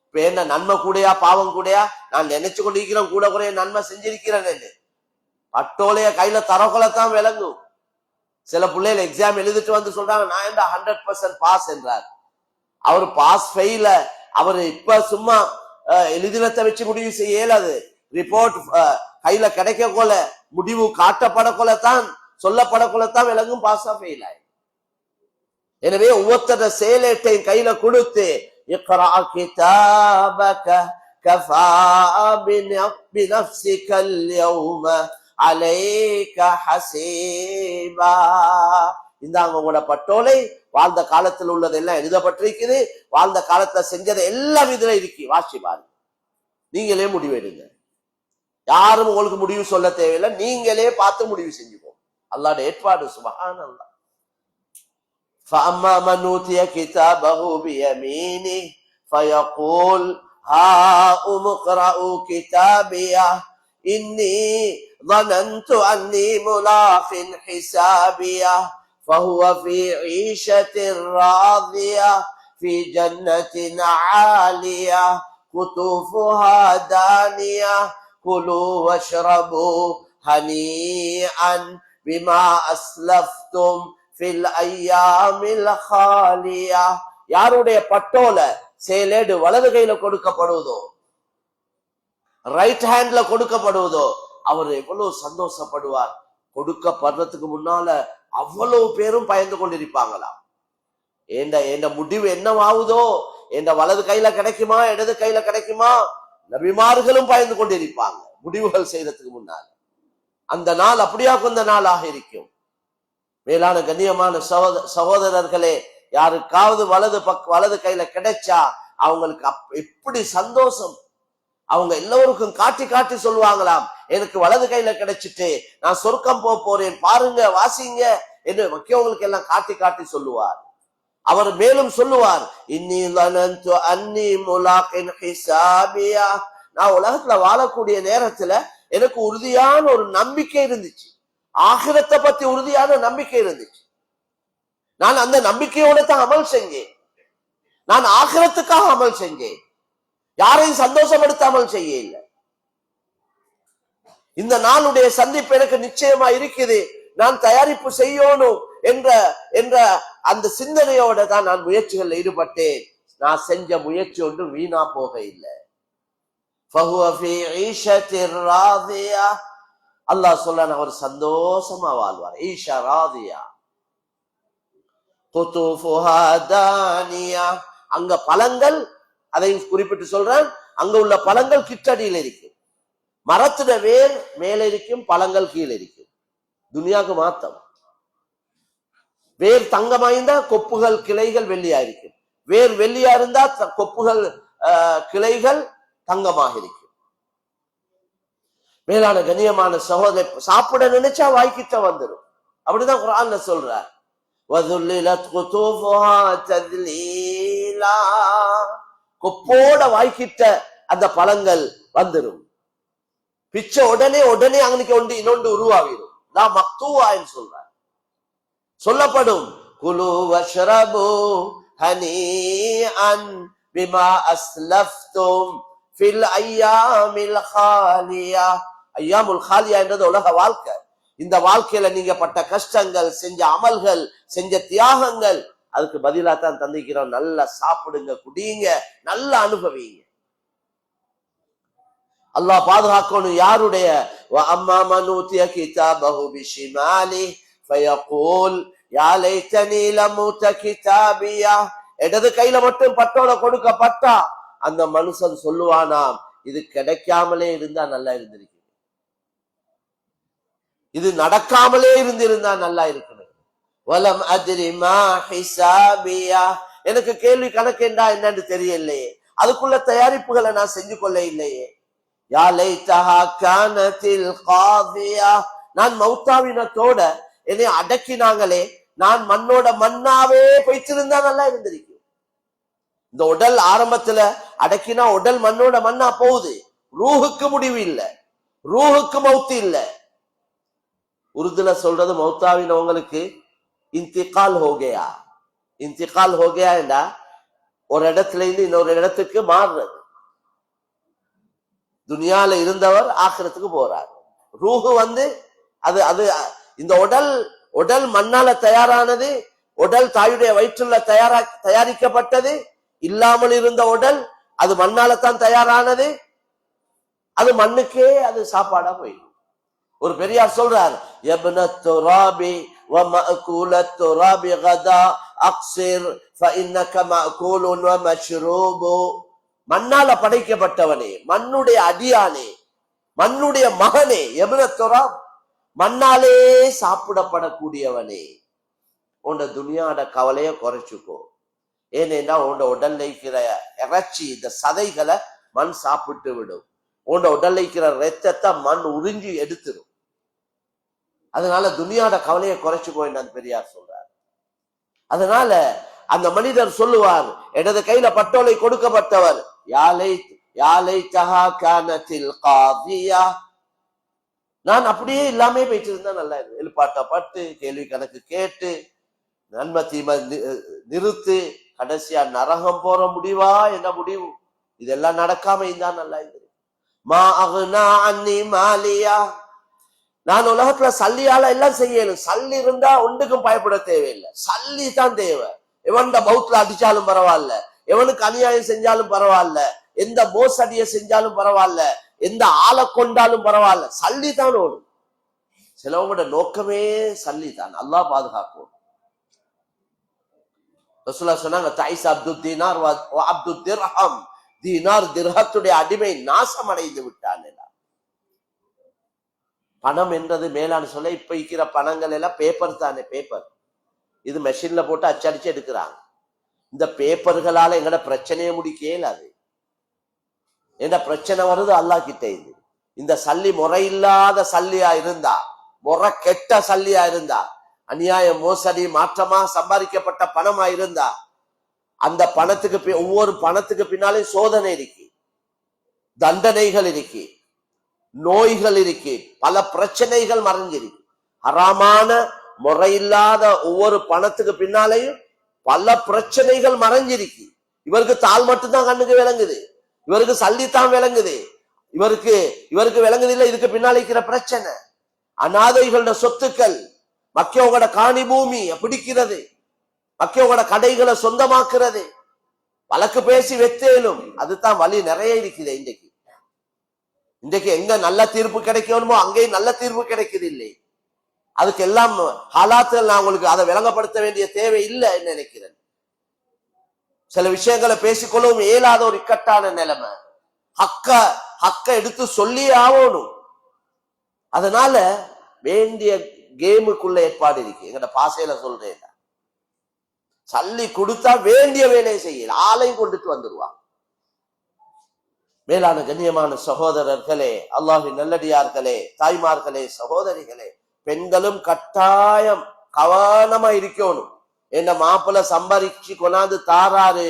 இப்ப என்ன நன்மை கூடயா பாவம் கூடயா? நான் நினைச்சு கொண்டு இருக்கிறேன் கூட குறைய நன்மை செஞ்சிருக்கிறேன். பட்டோலைய கையில தரக்குள்ளதான் விளங்கும். சில பிள்ளைகள் எக்ஸாம் எழுதிட்டு வந்து சொல்றாங்க, நான் என்ன 100% பாஸ் என்றார். அவர் பாஸ் ஃபெயில அவர் இப்ப சும்மா எழுதினத்தை வச்சு முடிவு செய்ய இயலாது. ரிப்போர்ட் கையில கிடைக்க போல, முடிவு காட்டப்படக்கொள்ளத்தான் சொல்லப்படக்கொள்ளத்தான் விளங்கும் பாஸா ஃபெயில் ஆயி. எனவே ஒவ்வொருத்தர செயலேட்டையும் கையில கொடுத்து, இக்ரா கிதாபக கஃபா பினஃப்ஸிக அல்யௌம அலைக ஹஸீபா. இந்தாங்க உங்களோட பட்டோலை, வாழ்ந்த காலத்தில் உள்ளதெல்லாம் எழுதப்பட்டிருக்குது, வாழ்ந்த காலத்துல செஞ்சது எல்லாம் இதுல இருக்கு, வாசி பாருங்க, நீங்களே முடிவெடுங்க. யாரும் உங்களுக்கு முடிவு சொல்ல தேவையில்லை, நீங்களே பார்த்து முடிவு செஞ்சுக்கோ. அல்லாஹ்வுடைய ஏற்பாடு. சுப்ஹானல்லாஹ். فَأَمَّا مَنْ أُوتِيَ كِتَابَهُ بِيَمِينِهِ فَيَقُولُ هَاؤُمُ اقْرَءُوا كِتَابِيَهْ إِنِّي ظَنَنْتُ أَنِّي مُلَاقٍ حِسَابِيَهْ فَهُوَ فِي عِيشَةٍ رَاضِيَةٍ فِي جَنَّةٍ عَالِيَةٍ قُطُوفُهَا دَانِيَةٌ كُلُوا وَاشْرَبُوا هَنِيئًا بِمَا أَسْلَفْتُمْ ஃபில் அய்யாமில் ஹாலியா. யாருடைய பட்டோல சேலேடு வலது கையில கொடுக்கப்படுவதோ, ரைட் ஹேண்ட்ல கொடுக்கப்படுவதோ, அவர் எவ்வளவு சந்தோஷப்படுவார். கொடுக்கப்படுறதுக்கு முன்னால அவ்வளவு பேரும் பயந்து கொண்டிருப்பாங்களாம். என்ற முடிவு என்னவாகுதோ, என்ற வலது கையில கிடைக்குமா இடது கையில கிடைக்குமா, நபிமார்களும் பயந்து கொண்டிருப்பாங்க முடிவுகள் செய்யறதுக்கு முன்னால. அந்த நாள் அப்படியா கொஞ்ச நாளாக இருக்கும். மேலான கண்ணியமான சகோதரர்களே, யாருக்காவது வலது கையில கிடைச்சா அவங்களுக்கு எப்படி சந்தோஷம். அவங்க எல்லோருக்கும் காட்டி காட்டி சொல்லுவாங்களாம், எனக்கு வலது கையில கிடைச்சிட்டு நான் சொர்க்கம் போறேன் பாருங்க வாசிங்க என்று மக்கியவங்களுக்கு எல்லாம் காட்டி காட்டி சொல்லுவார். அவர் மேலும் சொல்லுவார், இன்னி லனன்து அன்னி முலாகின் ஹிசாபியா. நான் உலகத்துல வாழக்கூடிய நேரத்துல எனக்கு உறுதியான ஒரு நம்பிக்கை இருந்துச்சு, ஆகிரத்தை பத்தி உறுதியான நம்பிக்கை இருந்துச்சு. நான் அந்த நம்பிக்கையோட தான் அமல் செஞ்சேன். நான் ஆகிரத்துக்காக அமல் செஞ்சேன், யாரையும் சந்தோஷப்படுத்த அமல் செய்ய இல்லை. இந்த நாளுடைய சந்திப்பு எனக்கு நிச்சயமா இருக்குது, நான் தயாரிப்பு செய்யணும் என்ற அந்த சிந்தனையோட தான் நான் முயற்சிகள் ஈடுபட்டேன். நான் செஞ்ச முயற்சி ஒன்று வீணா போக இல்லை. அல்லாஹ் சொல்ல அவர் சந்தோஷமா வாழ்வார். ஈஷா ராதியா குதுஃபுஹா தானியா. அங்க பழங்கள், அதையும் குறிப்பிட்டு சொல்றேன், அங்க உள்ள பழங்கள் கிட்டடியில் இருக்கும். மரத்துல வேர் மேல இருக்கும், பழங்கள் கீழே இருக்கும். துனியாவுக்கு மாத்தம். வேர் தங்கமாயிருந்தா கொப்புகள் கிளைகள் வெள்ளியா இருக்கும். வேர் வெள்ளியா இருந்தா கொப்புகள் கிளைகள் தங்கமாக இருக்கும். மேலான கண்ணியமான சகோதரர், சாப்பிட நினைச்சா வாய்க்கிட்ட வந்துடும். அப்படிதான் குர்ஆன்ல சொல்றார். வதுல்லிலத் குதூஃபுஹா தத்லீலா, கொப்போட வாய்க்கிட்ட அந்த பழங்கள் வந்துடும். பிச்ச உடனே அங்கனுக்கு ஒன்று இன்னொன்று உருவாகிடும். நான் மக்தூவான்னு சொல்றேன். சொல்லப்படும் குலு வஷ்ரபு ஹனீஅன் பிமா அஸ்லஃப்தும் ஃபில் அய்யாமில் காலியா. அய்யாமுல் காலியா என்றது உலக வாழ்க்கை. இந்த வாழ்க்கையில நீங்க பட்ட கஷ்டங்கள், செஞ்ச அமல்கள், செஞ்ச தியாகங்கள், அதுக்கு பதிலா தான் தந்திக்கிறோம். நல்லா சாப்பிடுங்க, குடியுங்க, நல்லா அனுபவிங்க. அல்லாஹ் பாதுகாக்கணும். யாருடைய அம்மா மனூத்திய கிதாபஹு பிஷிமாலி ஃபயகூல் யா லைதனி லமுத கிதாபியா, இடது கையில மட்டும் பட்டோட கொடுக்கப்பட்டா அந்த மனுஷன் சொல்லுவானாம், இது கிடைக்காமலே இருந்தா நல்லா இருந்திருக்கு, இது நடக்காமலே இருந்திருந்தா நல்லா இருக்கணும். வலம் அத்ரி மா ஹிசாபியா, எனக்கு கேள்வி கணக்கு என்னன்னு தெரியலையே, அதுக்குள்ள தயாரிப்புகளை நான் செஞ்சு கொள்ள இல்லையே. யா லைதஹா கானத்தில் காதியா, நான் மௌத்தாவினத்தோட என்னை அடக்கினாங்களே, நான் மண்ணோட மண்ணாவே போய்த்திருந்தா நல்லா இருந்திருக்கும். இந்த உடல் ஆரம்பத்துல அடக்கினா உடல் மண்ணோட மண்ணா போகுது, ரூஹுக்கு முடிவு இல்லை, ரூஹுக்கு மௌத்து இல்லை. உருதுல சொல்றது மௌத்தாவினவங்களுக்கு இன்திகால் ஹோகயா. இன்திகால் ஹோகயா என்றா ஒரு இடத்துல இருந்து இன்னொரு இடத்துக்கு மாறுறது. துனியால இருந்தவர் ஆக்கிரத்துக்கு போறார். ரூஹு அது அது இந்த உடல் மண்ணால தயாரானது, உடல் தாயுடைய வயிற்றுல தயாரிக்கப்பட்டது. இல்லாமல் இருந்த உடல் அது மண்ணால தான் தயாரானது. அது மண்ணுக்கே அது சாப்பாடா போயிடும். ஒரு பெரியார் சொல்றார், யப்னத் துராபி வ மஅகூலத் துராபி கதா அக்ஸிர் ஃபஇன்னக மஅகூலுன் வ மஷ்ரூபு. மண்ணால படைக்கப்பட்டவனே, மண்ணுடைய அடியானே, மண்ணுடைய மகனே, யப்னத் துராப், மண்ணாலே சாப்பிடப்படக்கூடியவனே, உண்ட துனியாட கவலைய குறைச்சுக்கோ. ஏனென்றா உண்ட உடல்ல இருக்கிற இறைச்சி, இந்த சதைகளை மண் சாப்பிட்டு விடும். உண்ட உடல்ல இருக்கிற ரத்தத்தை மண் உறிஞ்சி எடுத்துடும். அதனால துனியாட கவலையை குறைச்சுக்கோ என்று பெரியார் சொல்றார். அதனால அந்த மனிதர் சொல்லுவார், இடது கையில பட்டோலை கொடுக்கப்பட்டவர், நான் அப்படியே இல்லாமே போயிட்டு இருந்தா நல்லா இருக்கு. எழுப்பாட்டப்பட்டு கேள்வி கணக்கு கேட்டு நன்மை தீமை நிறுத்து, கடைசியா நரகம் போற முடிவா என்ன முடிவு? இதெல்லாம் நடக்காம இருந்தா நல்லா இருக்கு. மா அகுனா அன்னி மாலியா, நான் உலகத்துல சல்லியால எல்லாம் செய்யணும். சல்லி இருந்தா ஒன்றுக்கும் பயப்பட தேவையில்லை, சல்லி தான் தேவை. எவன்ட பௌத்ல அடிச்சாலும் பரவாயில்ல, எவனுக்கு அநியாயம் செஞ்சாலும் பரவாயில்ல, எந்த மோசடியை செஞ்சாலும் பரவாயில்ல, எந்த ஆளை கொண்டாலும் பரவாயில்ல, சல்லி தான் ஓடும். சிலவங்களோட நோக்கமே சல்லி தான். அல்லாஹ் பாதுகாக்கும். ரசூலுல்லாஹ் சொன்னாங்க, தைஸ் அப்துத் தீனார் வ அப்துத் திர்ஹம், தீனார் திர்ஹத்துடைய அடிமை நாசம் அடைந்து விட்டான். பணம் என்றது மேலான்னு சொல்ல, இப்ப இருக்கிற பணங்கள் எல்லாம் பேப்பர் தானே, பேப்பர். இது மெஷின்ல போட்டு அச்சடிச்சு எடுக்கிறாங்க. இந்த பேப்பர்களால எங்கட பிரச்சனையை முடிக்க இயலாது. என்ன பிரச்சனை வருது அல்லாஹ் கிட்ட இது. இந்த சல்லி முறையில்லாத சல்லியா இருந்தா, முறை கெட்ட சல்லியா இருந்தா, அநியாயம் மோசடி மாற்றமா சம்பாதிக்கப்பட்ட பணமா இருந்தா, அந்த பணத்துக்கு ஒவ்வொரு பணத்துக்கு பின்னாலே சோதனை இருக்கு, தண்டனைகள் இருக்கு, நோய்கள் இருக்கு, பல பிரச்சனைகள் மறைஞ்சிருக்கு. ஹராமான முறையில்லாத ஒவ்வொரு பணத்துக்கு பின்னாலேயும் பல பிரச்சனைகள் மறைஞ்சிருக்கு. இவருக்கு தாள் மட்டும்தான் கண்ணுக்கு விளங்குது, இவருக்கு சல்லித்தான் விளங்குது, இவருக்கு விளங்குது இல்லை. இதுக்கு பின்னால இருக்கிற பிரச்சனை, அநாதைகளோட சொத்துக்கள், மக்களோட காணி பூமி பிடிக்கிறது, மக்களோட கடைகளை சொந்தமாக்குறது, வழக்கு பேசி வெத்தேலும், அதுதான் வழி நிறைய இருக்குது. இன்றைக்கு எங்க நல்ல தீர்ப்பு கிடைக்கணுமோ அங்கேயும் நல்ல தீர்ப்பு கிடைக்குது இல்லை. அதுக்கு எல்லாம் ஹாலாத்துகள் நான் உங்களுக்கு அதை விளங்கப்படுத்த வேண்டிய தேவை இல்லை நினைக்கிறேன். சில விஷயங்களை பேசிக்கொள்ளவும் இயலாத ஒரு இக்கட்டான நிலைமை. ஹக்க எடுத்து சொல்லியே ஆகணும். அதனால வேண்டிய கேமுக்குள்ள ஏற்பாடு இருக்கு. எங்கட பாசையில சொல்றேன், சல்லி கொடுத்தா வேண்டிய வேலையை செய்யல, ஆளையும் கொண்டுட்டு வந்துருவாங்க. மேலான கண்ணியமான சகோதரர்களே, அல்லாஹ்வின் நல்லடியார்களே, தாய்மார்களே, சகோதரிகளே, பெண்களும் கட்டாயம் கவனமா இருக்கணும். என்ன மாப்பிள்ள சம்பாதிச்சு கொண்டாந்து தாராரு,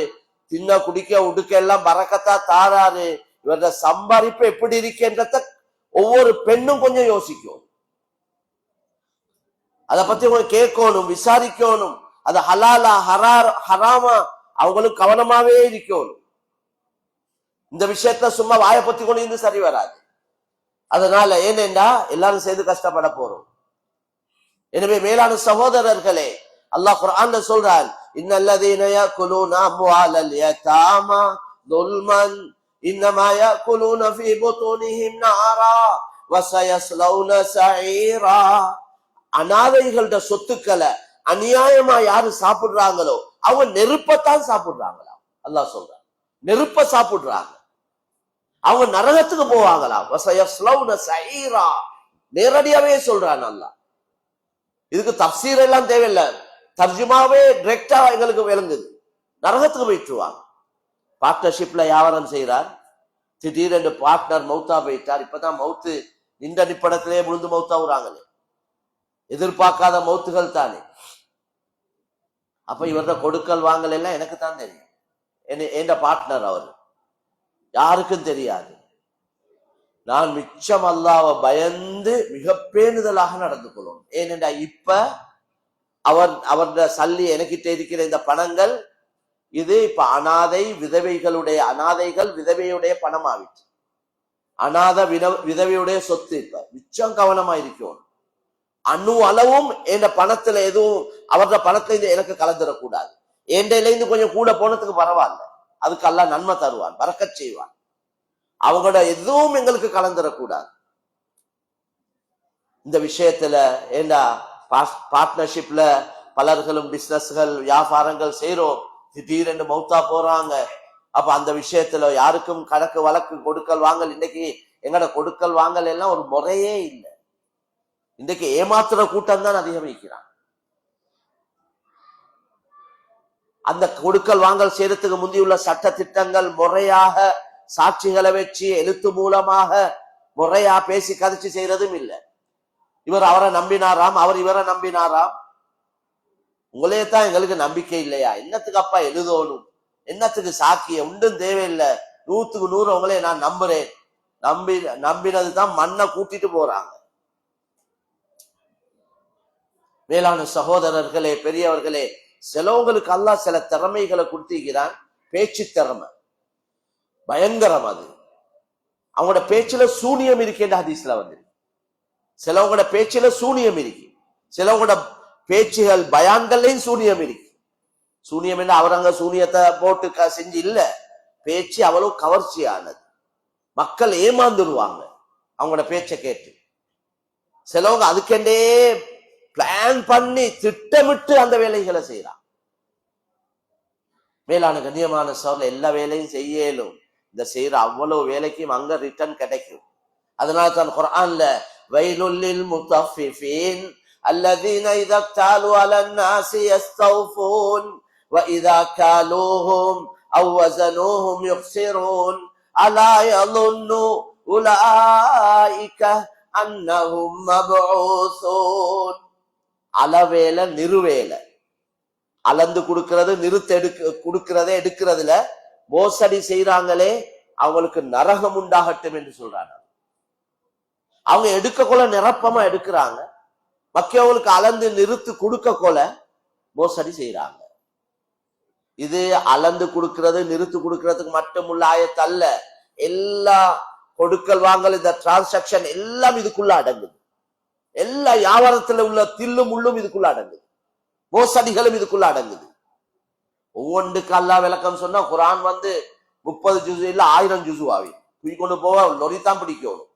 தின்ன குடிக்க உடுக்க எல்லாம் பறக்கத்தா தாராரு, இவர சம்பாதிப்பு எப்படி இருக்குன்றத ஒவ்வொரு பெண்ணும் கொஞ்சம் யோசிக்கும். அதை பத்தி அவங்க கேட்கணும், விசாரிக்கணும். அது ஹலாலா ஹராமா அவங்களும் கவனமாவே இருக்கணும். இந்த விஷயத்த சும்மா வாயை பத்தி கொண்டு இருந்து சரி வராது. அதனால ஏனென்றா எல்லாரும் சேர்ந்து கஷ்டப்பட போறோம். எனவே மேலான சகோதரர்களே, அல்லாஹ் குர்ஆன்ல சொல்றான், இன்னல்லதீன யாக்குலூன அம்வாலல் யதாமா ظுல்மன் இன்னமா யாக்குலூன ஃபீ புதூனிஹிம் நாரா வஸயஸ்லௌன ஸஈரா. அனாதைகளோட சொத்துக்களை அநியாயமா யாரு சாப்பிடுறாங்களோ அவங்க நெருப்பத்தான் சாப்பிடுறாங்களா. அல்லாஹ் சொல்றான், நெருப்ப சாப்பிடுறாங்க, அவங்க நரகத்துக்கு போவாங்களா. வஸயஸ்லௌன ஸஈரா, நேரடியாவே சொல்றான் அல்லாஹ். இதுக்கு தஃப்சீர் எல்லாம் தேவையில்லை, தர்ஜுமாவே டைரக்டா எங்களுக்கு விளங்குது. நரகத்துக்கு போயிட்டுருவாங்க. பார்ட்னர்ஷிப்ல வியாபாரம் செய்யறார், திடீரென்று பார்ட்னர் மௌத்தா போயிட்டார். இப்பதான் மௌத்து நின்ற நிப்படத்திலே முழுந்து மௌத்தாவுறாங்களே, எதிர்பார்க்காத மௌத்துகள் தானே. அப்ப இவர கொடுக்கல் வாங்கல் எல்லாம் எனக்கு தான் தெரியும். என் பார்ட்னர் அவர், யாருக்கும் தெரியாது. நான் மிச்சம் அல்லாஹ்வை பயந்து மிக பேணுதலாக நடந்து கொள்ளும். ஏனென்றா இப்ப அவருடைய சல்லி எனக்கிட்ட இருக்கிற இந்த பணங்கள் இது இப்ப அனாதைகள் விதவையுடைய பணம் ஆயிடுச்சு. விதவையுடைய சொத்து. இப்ப மிச்சம் கவனமா இருக்கும். அணு அளவும் என் பணத்துல எதுவும் அவருடைய பணத்துல எனக்கு கலந்துடக்கூடாது. என்டையில இருந்து கொஞ்சம் கூட போனதுக்கு பரவாயில்ல, அதுக்கு அல்லாஹ் நன்மை தருவான், பரக்கத் செய்வான். அவங்களோட எதுவும் எங்களுக்கு கலந்துடக்கூடாது. இந்த விஷயத்துல ஏண்டா பார்ட்னர்ஷிப்ல பலர்களும் பிசினஸ்கள் வியாபாரங்கள் செய்யறோம், திடீரென்று மௌத்தா போறாங்க. அப்ப அந்த விஷயத்துல யாருக்கும் கணக்கு வழக்கு கொடுக்கல் வாங்கல், இன்னைக்கு எங்கட கொடுக்கல் வாங்கல் எல்லாம் ஒரு முறையே இல்லை. இன்றைக்கு ஏமாத்துற கூட்டம் தான் அதிகமிக்கிறான். அந்த கொடுக்கல் வாங்கல் செய்யறதுக்கு முந்தியுள்ள சட்ட திட்டங்கள் முறையாக சாட்சிகளை வச்சு எழுத்து மூலமாக முறையா பேசி கதைச்சு செய்யறதும் இல்லை. இவர் அவரை நம்பினாராம், அவர் இவரை நம்பினாராம். உங்களே தான் எங்களுக்கு நம்பிக்கை இல்லையா, என்னத்துக்கு அப்பா எழுதணும், என்னத்துக்கு சாக்கிய ஒன்றும் தேவையில்லை, 100க்கு 100 உங்களே நான் நம்புறேன். நம்பினது தான் மண்ணை கூட்டிட்டு போறாங்க. மேலான சகோதரர்களே, பெரியவர்களே, சிலவங்களுக்கு அல்லாஹ் சில திறமைகளை கொடுத்திருக்கிறான். பேச்சு திறமை பயங்கரம். அது அவங்களோட பேச்சுல சூனியம் இருக்கின்ற ஹதீஸ்ல வந்து சிலவங்களோட பேச்சுல சூனியம் இருக்கு, சிலவங்களோட பேச்சுகள் பயான்கள்லையும் சூனியம் இருக்கு. சூனியம் என்ன அவரங்க சூனியத்தை போட்டு செஞ்சு இல்ல, பேச்சு அவ்வளவு கவர்ச்சியானது. மக்கள் ஏமாந்துருவாங்க அவங்களோட பேச்சை கேட்டு. சிலவங்க அதுக்கெண்டே பிளான் பண்ணி திட்டமிட்டு அந்த வேலைகளை செய்யறான். மேலான கண்ணியமான சோழ எல்லா வேலையும் செய்யலும், இந்த செய்யற அவ்வளவு வேலைக்கும் அங்க ரிட்டர்ன் கிடைக்கும். அதனால தான் குர்ஆன்ல வைலுல்லில் முத்தஃபிஃபீன் அல்லதீன இதா தாலு அலன் நாஸி யஸ்தௌஃபூன் வ இதா காலூஹும் அவ் வஸனூஹும் யுக்ஸிரூன் அலா யظنு உலாயிக அன்னஹும் மப்ஊஸூன். அளவேல நிறுவேல, அளந்து கொடுக்கிறது நிறுத்த கொடுக்கிறத எடுக்கிறதுல மோசடி செய்யறாங்களே அவங்களுக்கு நரகம் உண்டாகட்டும் என்று சொல்றாங்க. அவங்க எடுக்க கொள்ள நிரப்பமா எடுக்கிறாங்க, மக்களுக்கு அளந்து நிறுத்து கொடுக்க கொள்ள மோசடி செய்யறாங்க. இது அளந்து கொடுக்கிறது நிறுத்து கொடுக்கறதுக்கு மட்டுமுள்ள ஆயத்தல்ல, எல்லா கொடுக்கல் வாங்கல் இந்த டிரான்சாக்சன் எல்லாம் இதுக்குள்ள அடங்குது. எல்லா வியாபாரத்துல உள்ள தில்லு முள்ளும் இதுக்குள்ள அடங்குது, மோசடிகளும் இதுக்குள்ள அடங்குது. ஒவ்வொன்றுக்கு அல்லாஹ் விளக்கம் சொன்னா குர்ஆன் 30 ஜுசு இல்ல 1000 ஜுசு ஆவி கொண்டு போக லொரித்தான் பிடிக்கணும்.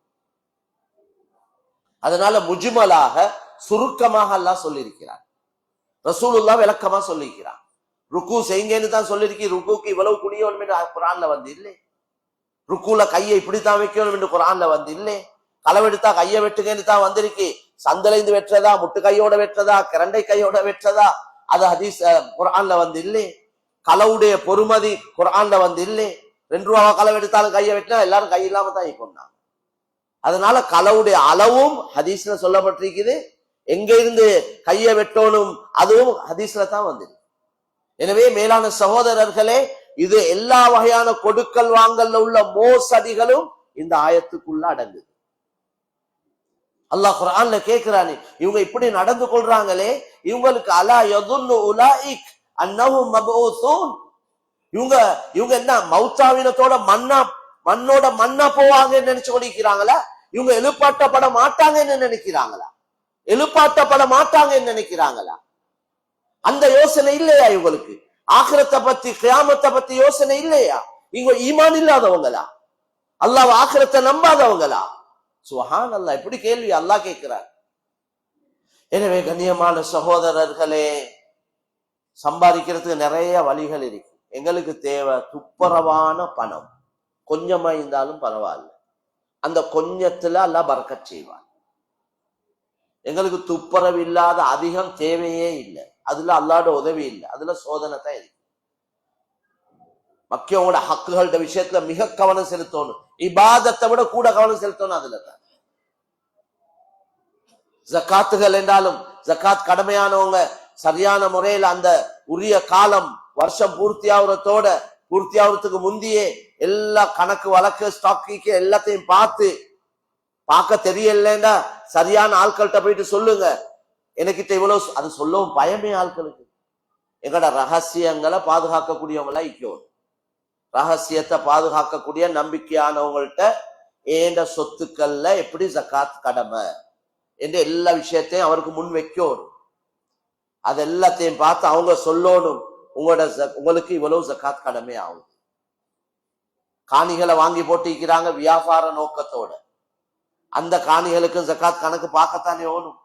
அதனால முஜ்மலாக சுருக்கமாக அல்லாஹ் சொல்லியிருக்கிறார், ரசூலுல்லாஹ் விளக்கமா சொல்லியிருக்கிறார். ருக்கு செய்யுங்கன்னு தான் சொல்லியிருக்கி, ருக்குக்கு இவ்வளவு குனியணும் என்று குர்ஆன்ல இல்லை. ருக்குல கையை இப்படித்தான் வைக்கணும் என்று குர்ஆன்ல இல்லை. களவெடுத்தா கையை வெட்டுங்கன்னு தான் வந்திருக்கு. சந்தலைந்து வெற்றதா, முட்டு கையோட வெற்றதா, கிரண்டை கையோட வெற்றதா, அது ஹதீஸ் குர்ஆன்ல இல்லை. களவுடைய பொறுமதி குர்ஆன்ல இல்லை. 2 ரூபா களவெடுத்தாலும் கையை வெட்டினா எல்லாரும் கை இல்லாம தான் கொண்டாங்க. அதனால களவுடைய அளவும் ஹதீஸ்ல சொல்லப்பட்டிருக்குது, எங்க இருந்து கைய வெட்டணும் அதுவும் ஹதீஸ்ல தான் வந்தது. எனவே மேலான சகோதரர்களே, இது எல்லா வகையான கொடுக்கல் வாங்கல்ல உள்ள மோசடிகளும் இந்த ஆயத்துக்குள்ள அடங்குது. அல்லாஹ் குர்ஆன்ல கேக்குறானே, இவங்க இப்படி நடந்து கொள்றாங்களே, இவங்களுக்கு அலா யதுன்னு உலாயிக் அன்னஹும் மபூஸூன், இவங்க என்ன மௌத்தாவினத்தோட மண்ணோட மண்ணா போவாங்கன்னு நினைச்சு கொண்டிருக்கிறாங்களா? இவங்க எழுப்பாட்டப்பட மாட்டாங்கன்னு நினைக்கிறாங்களா? எழுப்பாட்டப்பட மாட்டாங்கன்னு நினைக்கிறாங்களா? அந்த யோசனை இல்லையா இவங்களுக்கு? ஆகிரத்தை பத்தி கியாமத்தை பத்தி யோசனை இல்லையா? இவங்க ஈமான் இல்லாதவங்களா? அல்லாஹ் ஆகிரத்தை நம்பாதவங்களா? சுப்ஹான் அல்லாஹ், இப்படி கேள்வி அல்லாஹ் கேட்கிறார். எனவே கண்ணியமான சகோதரர்களே, சம்பாதிக்கிறதுக்கு நிறைய வழிகள் இருக்கு. எங்களுக்கு தேவை துப்புரவான பணம். கொஞ்சமா இருந்தாலும் பரவாயில்ல, அந்த கொஞ்சத்துல அல்லாஹ் பரக்கத் செய்வான். எங்களுக்கு துப்புரவு இல்லாத அதிகம் தேவையே இல்லை, அதுல அல்லாஹ்வோட உதவி இல்லை, அதுல சோதனை தான் இருக்கு. மக்களோட ஹக்குகளோட விஷயத்துல மிக கவனம் செலுத்தணும், இபாதத்தை விட கூட கவனம் செலுத்தணும். அதுல தான் ஜக்காத்துகள் என்றாலும், ஜக்காத் கடமையானவங்க சரியான முறையில் அந்த உரிய காலம் வருஷம் பூர்த்தியாகிறதுக்கு முந்தையே எல்லா கணக்கு வழக்கு ஸ்டாக்கு எல்லாத்தையும் பார்க்க தெரியலன்னா சரியான ஆட்கள்கிட்ட போயிட்டு சொல்லுங்க, எனக்கிட்ட இவ்வளவு. அது சொல்லவும் பயமே ஆட்களுக்கு. எங்கட ரகசியங்களை பாதுகாக்கக்கூடியவங்களா இக்கணும். ரகசியத்தை பாதுகாக்கக்கூடிய நம்பிக்கையானவங்கள்ட்ட ஏண்ட சொத்துக்கள்ல எப்படி ஜக்காத் கடமை என்று எல்லா விஷயத்தையும் அவருக்கு முன் வைக்கணும். அது எல்லாத்தையும் பார்த்து அவங்க சொல்லணும், உங்களுக்கு இவ்வளவு ஜக்காத் கடமை ஆகும். காணிகளை வாங்கி போட்டிருக்கிறாங்க வியாபார நோக்கத்தோட, அந்த காணிகளுக்கு ஜக்காத் கணக்கு பார்க்கத்தானே ஓணும்.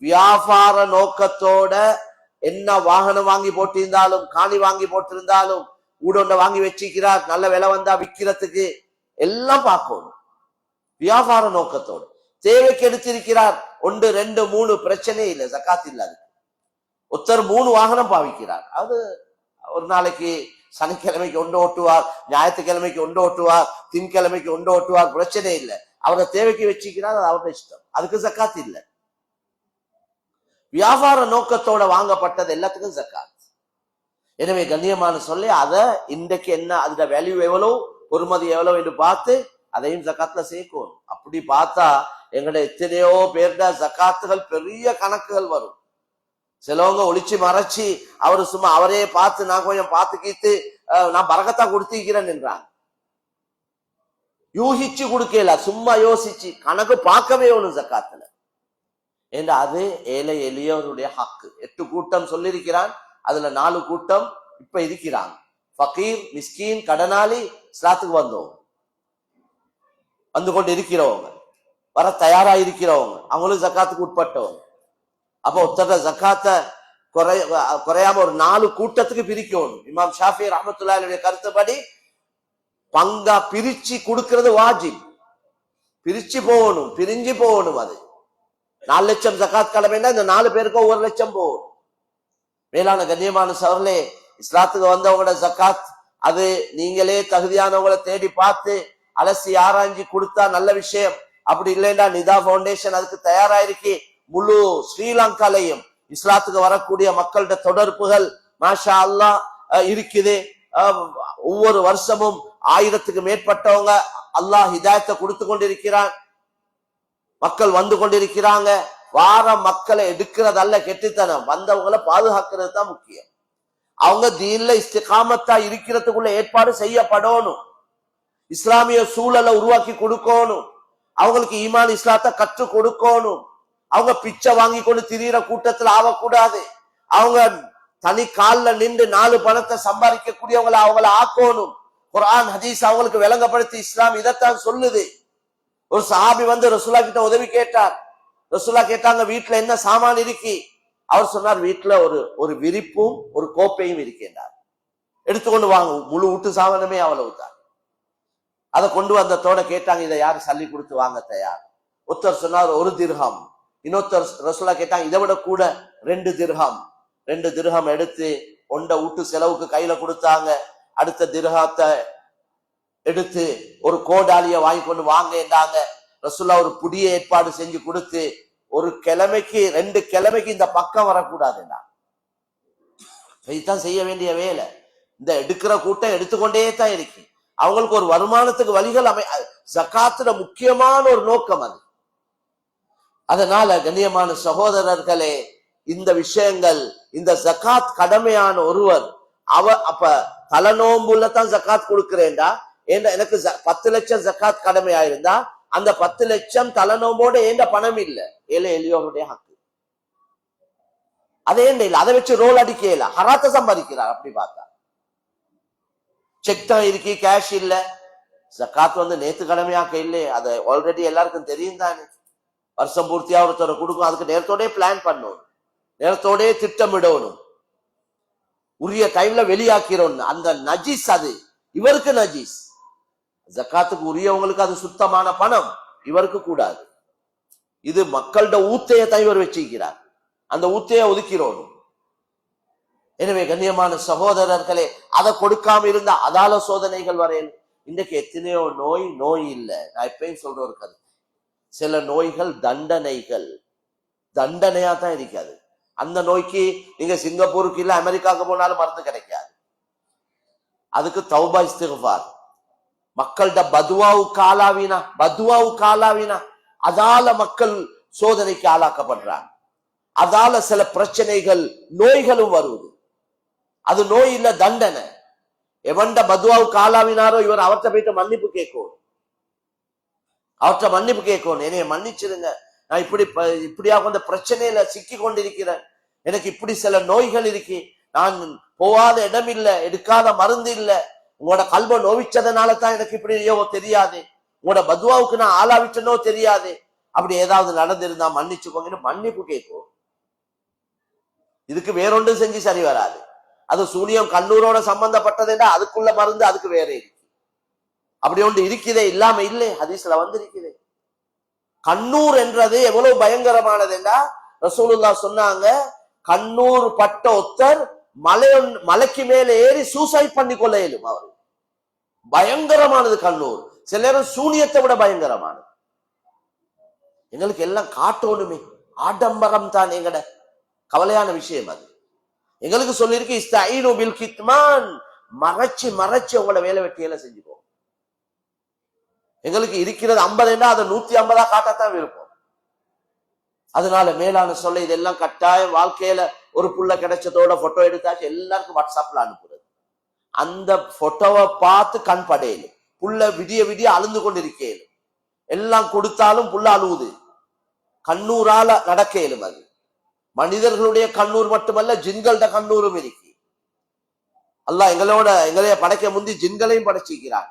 வியாபார நோக்கத்தோட என்ன வாகனம் வாங்கி போட்டிருந்தாலும், காணி வாங்கி போட்டிருந்தாலும், ஊடொண்ட வாங்கி வச்சிக்கிறார், நல்ல விலை வந்தா விற்கிறதுக்கு எல்லாம் பார்க்கணும். வியாபார நோக்கத்தோடு தேவைக்கு எடுத்திருக்கிறார், 1 2 3 பிரச்சனை இல்லை, ஜக்காத் இல்லாது. ஒருத்தர் 3 வாகனம் பாவிக்கிறார், அது ஒரு நாளைக்கு சனிக்கிழமைக்கு 1 ஓட்டுவார், ஞாயிற்றுக்கிழமைக்கு 1 ஓட்டுவார், திங்கக்கிழமைக்கு 1 ஓட்டுவார், பிரச்சனை இல்லை. அவரை தேவைக்கு வச்சுக்கிறார், அது அவருடைய இஷ்டம், அதுக்கு ஜக்காத் இல்லை. வியாபார நோக்கத்தோட வாங்கப்பட்டது எல்லாத்துக்கும் ஜக்காத். எனவே கண்ணியமான சொல்லி அதை இன்றைக்கு என்ன அதோட வேல்யூ எவ்வளவு, பொறுமதி எவ்வளவு என்று பார்த்து அதையும் ஜக்காத்ல சேர்க்கணும். அப்படி பார்த்தா எங்கட எத்தனையோ பேர்ட ஜக்காத்துகள் பெரிய கணக்குகள் வரும். சிலவங்க ஒளிச்சு மறைச்சி அவரு சும்மா அவரே பார்த்து நான் கொஞ்சம் பார்த்து கீத்து நான் பரக்கத்தா கொடுத்திருக்கிறேன் என்றாங்க. யூகிச்சு கொடுக்கல, சும்மா யோசிச்சு கணக்கு பார்க்கவே ஒண்ணு ஜக்காத்துல என்று. அது ஏழை எளியவருடைய ஹக்கு. 8 கூட்டம் சொல்லியிருக்கிறான், அதுல 4 கூட்டம் இப்ப இருக்கிறாங்க. ஃபகீர், மிஸ்கீன், கடனாளி, இஸ்லாத்துக்கு வந்து கொண்டு இருக்கிறவங்க, வர தயாரா இருக்கிறவங்க, அவங்களும் ஜக்காத்துக்கு உட்பட்டவங்க. அப்ப ஒருத்தர ஜக்காத்த குறையாம ஒரு 4 கூட்டத்துக்கு பிரிக்கணும். இமாம் ஷாஃபி ரஹ்மத்துல்லாஹி கருத்துப்படி பங்கா பிரிச்சு கொடுக்கிறது வாஜிப். பிரிச்சு போகணும், பிரிஞ்சு போகணும். அது 4 லட்சம் ஜக்காத் கடமைன்னா இந்த 4 பேருக்கு 1 லட்சம் போகணும். மேலான கண்ணியமான சவர்களே, இஸ்லாத்துக்கு வந்தவங்களோட ஜக்காத் அது நீங்களே தகுதியானவங்களை தேடி பார்த்து அலசி ஆராய்ஞ்சி கொடுத்தா நல்ல விஷயம். அப்படி இல்லைன்னா நிதா பவுண்டேஷன் அதுக்கு தயாராயிருக்கு. முழு ஸ்ரீலங்காலையும் இஸ்லாத்துக்கு வரக்கூடிய மக்களோட தொடர்புகள் மாஷா அல்லாஹ் இருக்குது. ஒவ்வொரு வருஷமும் 1000க்கு மேற்பட்டவங்க அல்லாஹ் ஹிதாயத்தை கொடுத்து கொண்டிருக்கிறான். மக்கள் வந்து கொண்டிருக்கிறாங்க. வார மக்களை எடுக்கிறதல்ல கெட்டித்தனம், வந்தவங்களை பாதுகாக்கிறது தான் முக்கியம். அவங்க தீன்ல இஸ்திகாமத்தா இருக்கிறதுக்குள்ள ஏற்பாடு செய்யப்படணும். இஸ்லாமிய சூழலை உருவாக்கி கொடுக்கணும். அவங்களுக்கு ஈமான் இஸ்லாத்தை கற்றுக் கொடுக்கணும். அவங்க பிச்சை வாங்கி கொண்டு திரியிற கூட்டத்தில் ஆகக்கூடாது. அவங்க தனி கால்ல நின்று 4 பணத்தை சம்பாதிக்கக்கூடியவங்களை அவங்கள ஆக்கணும். குர்ஆன் ஹதீஸ் அவங்களுக்கு விளங்கப்படுத்தி இஸ்லாம் இதைத்தான் சொல்லுது. ஒரு சஹாபி வந்து ரசூலா கிட்ட உதவி கேட்டார். ரசூலா கேட்டாங்க, வீட்டுல என்ன சாமான் இருக்கு? அவர் சொன்னார், வீட்டுல ஒரு விரிப்பும் ஒரு கோப்பையும் இருக்கின்றார், எடுத்துக்கொண்டு வாங்க. முழு வீட்டு சாமானமே அவ்வளவுதான். அதை கொண்டு வந்ததோட கேட்டாங்க, இதை யாரு சல்லி கொடுத்து வாங்க தயார்? ஒருத்தர் சொன்னார் 1 திர்ஹம். இன்னொருத்தர் ரசூலா கேட்டாங்க, இதை விட கூட 2 திர்ஹம். 2 திர்ஹம் எடுத்து ஒண்ட வீட்டு செலவுக்கு கையில கொடுத்தாங்க. அடுத்த திர்ஹத்தை எடுத்து ஒரு கோடாலிய வாங்கி கொண்டு வாங்க என்றாங்க. ரசூல்லா ஒரு புதிய ஏற்பாடு செஞ்சு கொடுத்து ஒரு கிழமைக்கு 2 கிழமைக்கு இந்த பக்கம் வரக்கூடாதுன்னா இதுதான் செய்ய வேண்டிய வேலை. இந்த எடுக்கிற கூட்டம் எடுத்துக்கொண்டே தான் இருக்கு. அவங்களுக்கு ஒரு வருமானத்துக்கு வழிகள் ஜகாத்துல முக்கியமான ஒரு நோக்கம் அது. அதனால கண்ணியமான சகோதரர்களே, இந்த விஷயங்கள், இந்த ஜகாத் கடமையான ஒருவர் அப்ப தலநோம்புல தான் ஜகாத் கொடுக்கிறேன்டா, எனக்கு 10 லட்சம் ஜகாத் கடமையாயிருந்தா அந்த 10 லட்சம் தலநோம்போட ஏண்ட பணம் இல்ல, ஏழை எளியோருடைய ஹக்கு. அதே இல்லை, அதை வச்சு ரோல் அடிக்கல, ஹராத்த சம்பாதிக்கிறார். அப்படி பார்த்தா செக் தான் இருக்கு, கேஷ் இல்ல. ஜகாத் நேத்து கடமையாக்க இல்லையே, அதை ஆல்ரெடி எல்லாருக்கும் தெரியும் தானே. வருஷம் பூர்த்தியா ஒருத்தரை கொடுக்கும், அதுக்கு நேரத்தோட பிளான் பண்ணணும், நேரத்தோட திட்டமிடணும், உரிய டைம்ல வெளியாக்கிறோம். அந்த நஜீஸ் அது இவருக்கு நஜீஸ். ஜகாத்துக்கு உரியவங்களுக்கு அது சுத்தமான பணம், இவருக்கு கூடாது. இது மக்களோட ஊத்தையத்தான் இவர் வச்சிருக்கிறார், அந்த ஊத்தைய ஒதுக்கிறோம். எனவே கண்ணியமான சகோதரர்களே, அதை கொடுக்காம இருந்தா அதால சோதனைகள் வரையும். இன்றைக்கு எத்தனையோ நோய் இல்லை. நான் எப்பயும் சொல்ற ஒரு கருத்து, சில நோய்கள் தண்டனையா தான் இருக்காது. அந்த நோய்க்கு நீங்க சிங்கப்பூருக்கு இல்ல அமெரிக்காவுக்கு போனாலும் மருந்து கிடைக்காது. அதுக்கு தௌபா இஸ்திக்ஃபார், மக்கள்கிட்ட பதுவாவுக்கு ஆளாவினா அதால மக்கள் சோதனைக்கு ஆளாக்கப்படுறாங்க. அதால சில பிரச்சனைகள் நோய்களும் வருவது. அது நோய் இல்ல, தண்டனை. எவன்ட பதுவாவுக்கு ஆளாவினாரோ இவர் அவர்கிட்ட போயிட்டு மன்னிப்பு கேட்கணும். என்னைய மன்னிச்சிருங்க, நான் இப்படியா கொஞ்சம் பிரச்சனையில சிக்கி கொண்டிருக்கிறேன், எனக்கு இப்படி சில நோய்கள் இருக்கு, நான் போகாத இடம் இல்ல, எடுக்காத மருந்து இல்ல, உங்களோட கல்வ நோவிச்சதுனால தான் எனக்கு இப்படியோ தெரியாது, உங்களோட பதுவாவுக்கு நான் ஆளாவிட்டனோ தெரியாது, அப்படி ஏதாவது நடந்திருந்தா மன்னிச்சுக்கோங்கன்னு மன்னிப்பு கேட்கும். இதுக்கு வேறொன்று செஞ்சு சரி வராது. அது சூனியம் கண்ணூரோட சம்பந்தப்பட்டதுன்னா அதுக்குள்ள மருந்து அதுக்கு வேற இருக்கு. அப்படி ஒன்று இருக்குதே, இல்லாம இல்லை, ஹதீஸ்ல வந்திருக்குதே. கண்ணூர் என்றது எவ்வளவு பயங்கரமானது என்றா ரசூலுல்லாஹ் சொன்னாங்க, கண்ணூர் பட்ட ஒத்தர் மலைக்கு மேல ஏறி சூசைட் பண்ணி கொள்ள இயலும். அவரு பயங்கரமானது கண்ணூர். சில நேரம் சூனியத்தை விட பயங்கரமானது. எங்களுக்கு எல்லாம் காட்டோணுமே, ஆடம்பரம் தான் எங்கட கவலையான விஷயம். அது எங்களுக்கு சொல்லிருக்கு, இஸ்தஈனு பில் கித்மான், மறைச்சு உங்களோட வேலை வெட்டியெல்லாம் செஞ்சுக்கோ. எங்களுக்கு இருக்கிறது 50 அதை 150 காட்டத்தான் விருப்பம். அதனால மேலான சொல்ல, இதெல்லாம் கட்டாயம் வாழ்க்கையில ஒரு புள்ள கிடைச்சதோட போட்டோ எடுத்தாச்சு எல்லாருக்கும் வாட்ஸ்அப்ல அனுப்புறது. அந்த போட்டோவை பார்த்து கண் படையலும், புள்ள விடிய அழுந்து கொண்டிருக்கேன், எல்லாம் கொடுத்தாலும் புள்ள அழுவுது, கண்ணூரால நடக்க இயலும். அது மனிதர்களுடைய கண்ணூர் மட்டுமல்ல, ஜின்களோட கண்ணூரும் இருக்கு. அல்லாஹ் எங்களைய படைக்க முந்தி ஜின்களையும் படைச்சிக்கிறார்.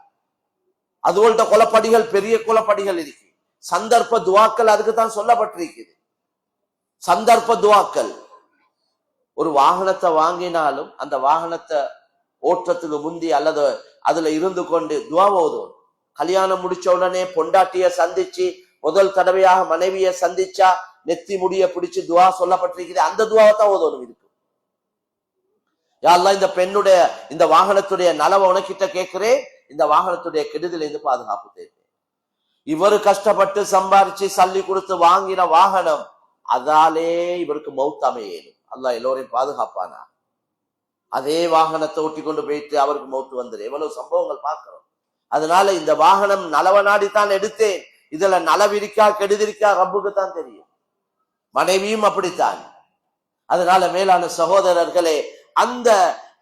அதுகள்ட்ட கொலப்படிகள், பெரிய கொலப்படிகள் இருக்கு. சந்தர்ப்ப துவாக்கள் அதுக்கு தான் சொல்லப்பட்டிருக்குது. சந்தர்ப்ப துவாக்கள். ஒரு வாகனத்தை வாங்கினாலும் அந்த வாகனத்தை ஓட்டத்துக்கு முந்தி அல்லது அதுல இருந்து கொண்டு துவா ஓதும். கல்யாணம் முடிச்ச உடனே பொண்டாட்டிய சந்திச்சு முதல் தடவையாக மனைவியை சந்திச்சா நெத்தி முடிய பிடிச்சு துவா சொல்லப்பட்டிருக்குது, அந்த துவாவை தான் ஓதணும். இருக்கு யா அல்லாஹ், இந்த பெண்ணுடைய இந்த வாகனத்துடைய நலவை உனக்கிட்ட கேட்கிறேன், இந்த வாகனத்துடைய கெடுதல இருந்து பாதுகாப்பு தேவை. இவரு கஷ்டப்பட்டு சம்பாரிச்சு சல்லி கொடுத்து வாங்கின வாகனம், அதாலே இவருக்கு மௌத் அமையணும். அல்லாஹ் எல்லோரையும் பாதுகாப்பானா. அதே வாகனத்தை ஒட்டி கொண்டு போயிட்டு அவருக்கு மௌத்து வந்துரு. எவ்வளவு சம்பவங்கள் பார்க்கிறோம். அதனால இந்த வாகனம் நலவ நாடித்தான் எடுத்தேன், இதுல நலவிருக்கா கெடுதிருக்கா ரப்புக்கு தான் தெரியும். மனைவியும் அப்படித்தான். அதனால மேலான சகோதரர்களே, அந்த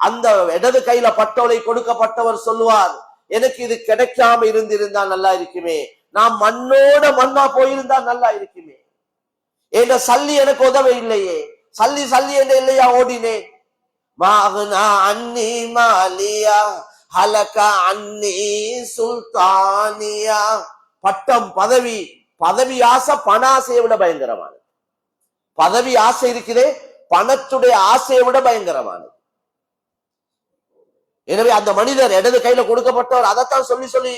அந்த இடது கையில பட்டோலை கொடுக்கப்பட்டவர் சொல்லுவார், எனக்கு இது கிடைக்காம இருந்திருந்தா நல்லா இருக்குமே, நான் மண்ணா போயிருந்தா நல்லா இருக்குமே, என்ற சல்லி எனக்கு உதவி இல்லையே, சல்லி என்ற இல்லையா ஓடினேன். அன்னி மாலியா ஹலகா அன்னி சுல்தானியா. பட்டம், பதவி ஆசை பண ஆசையை விட பயங்கரமானது. பதவி ஆசை இருக்கிறே, பணத்துடைய ஆசையை விட பயங்கரமானது. எனவே அந்த மனிதர் இடது கையில கொடுக்கப்பட்டவர் அதைத்தான் சொல்லி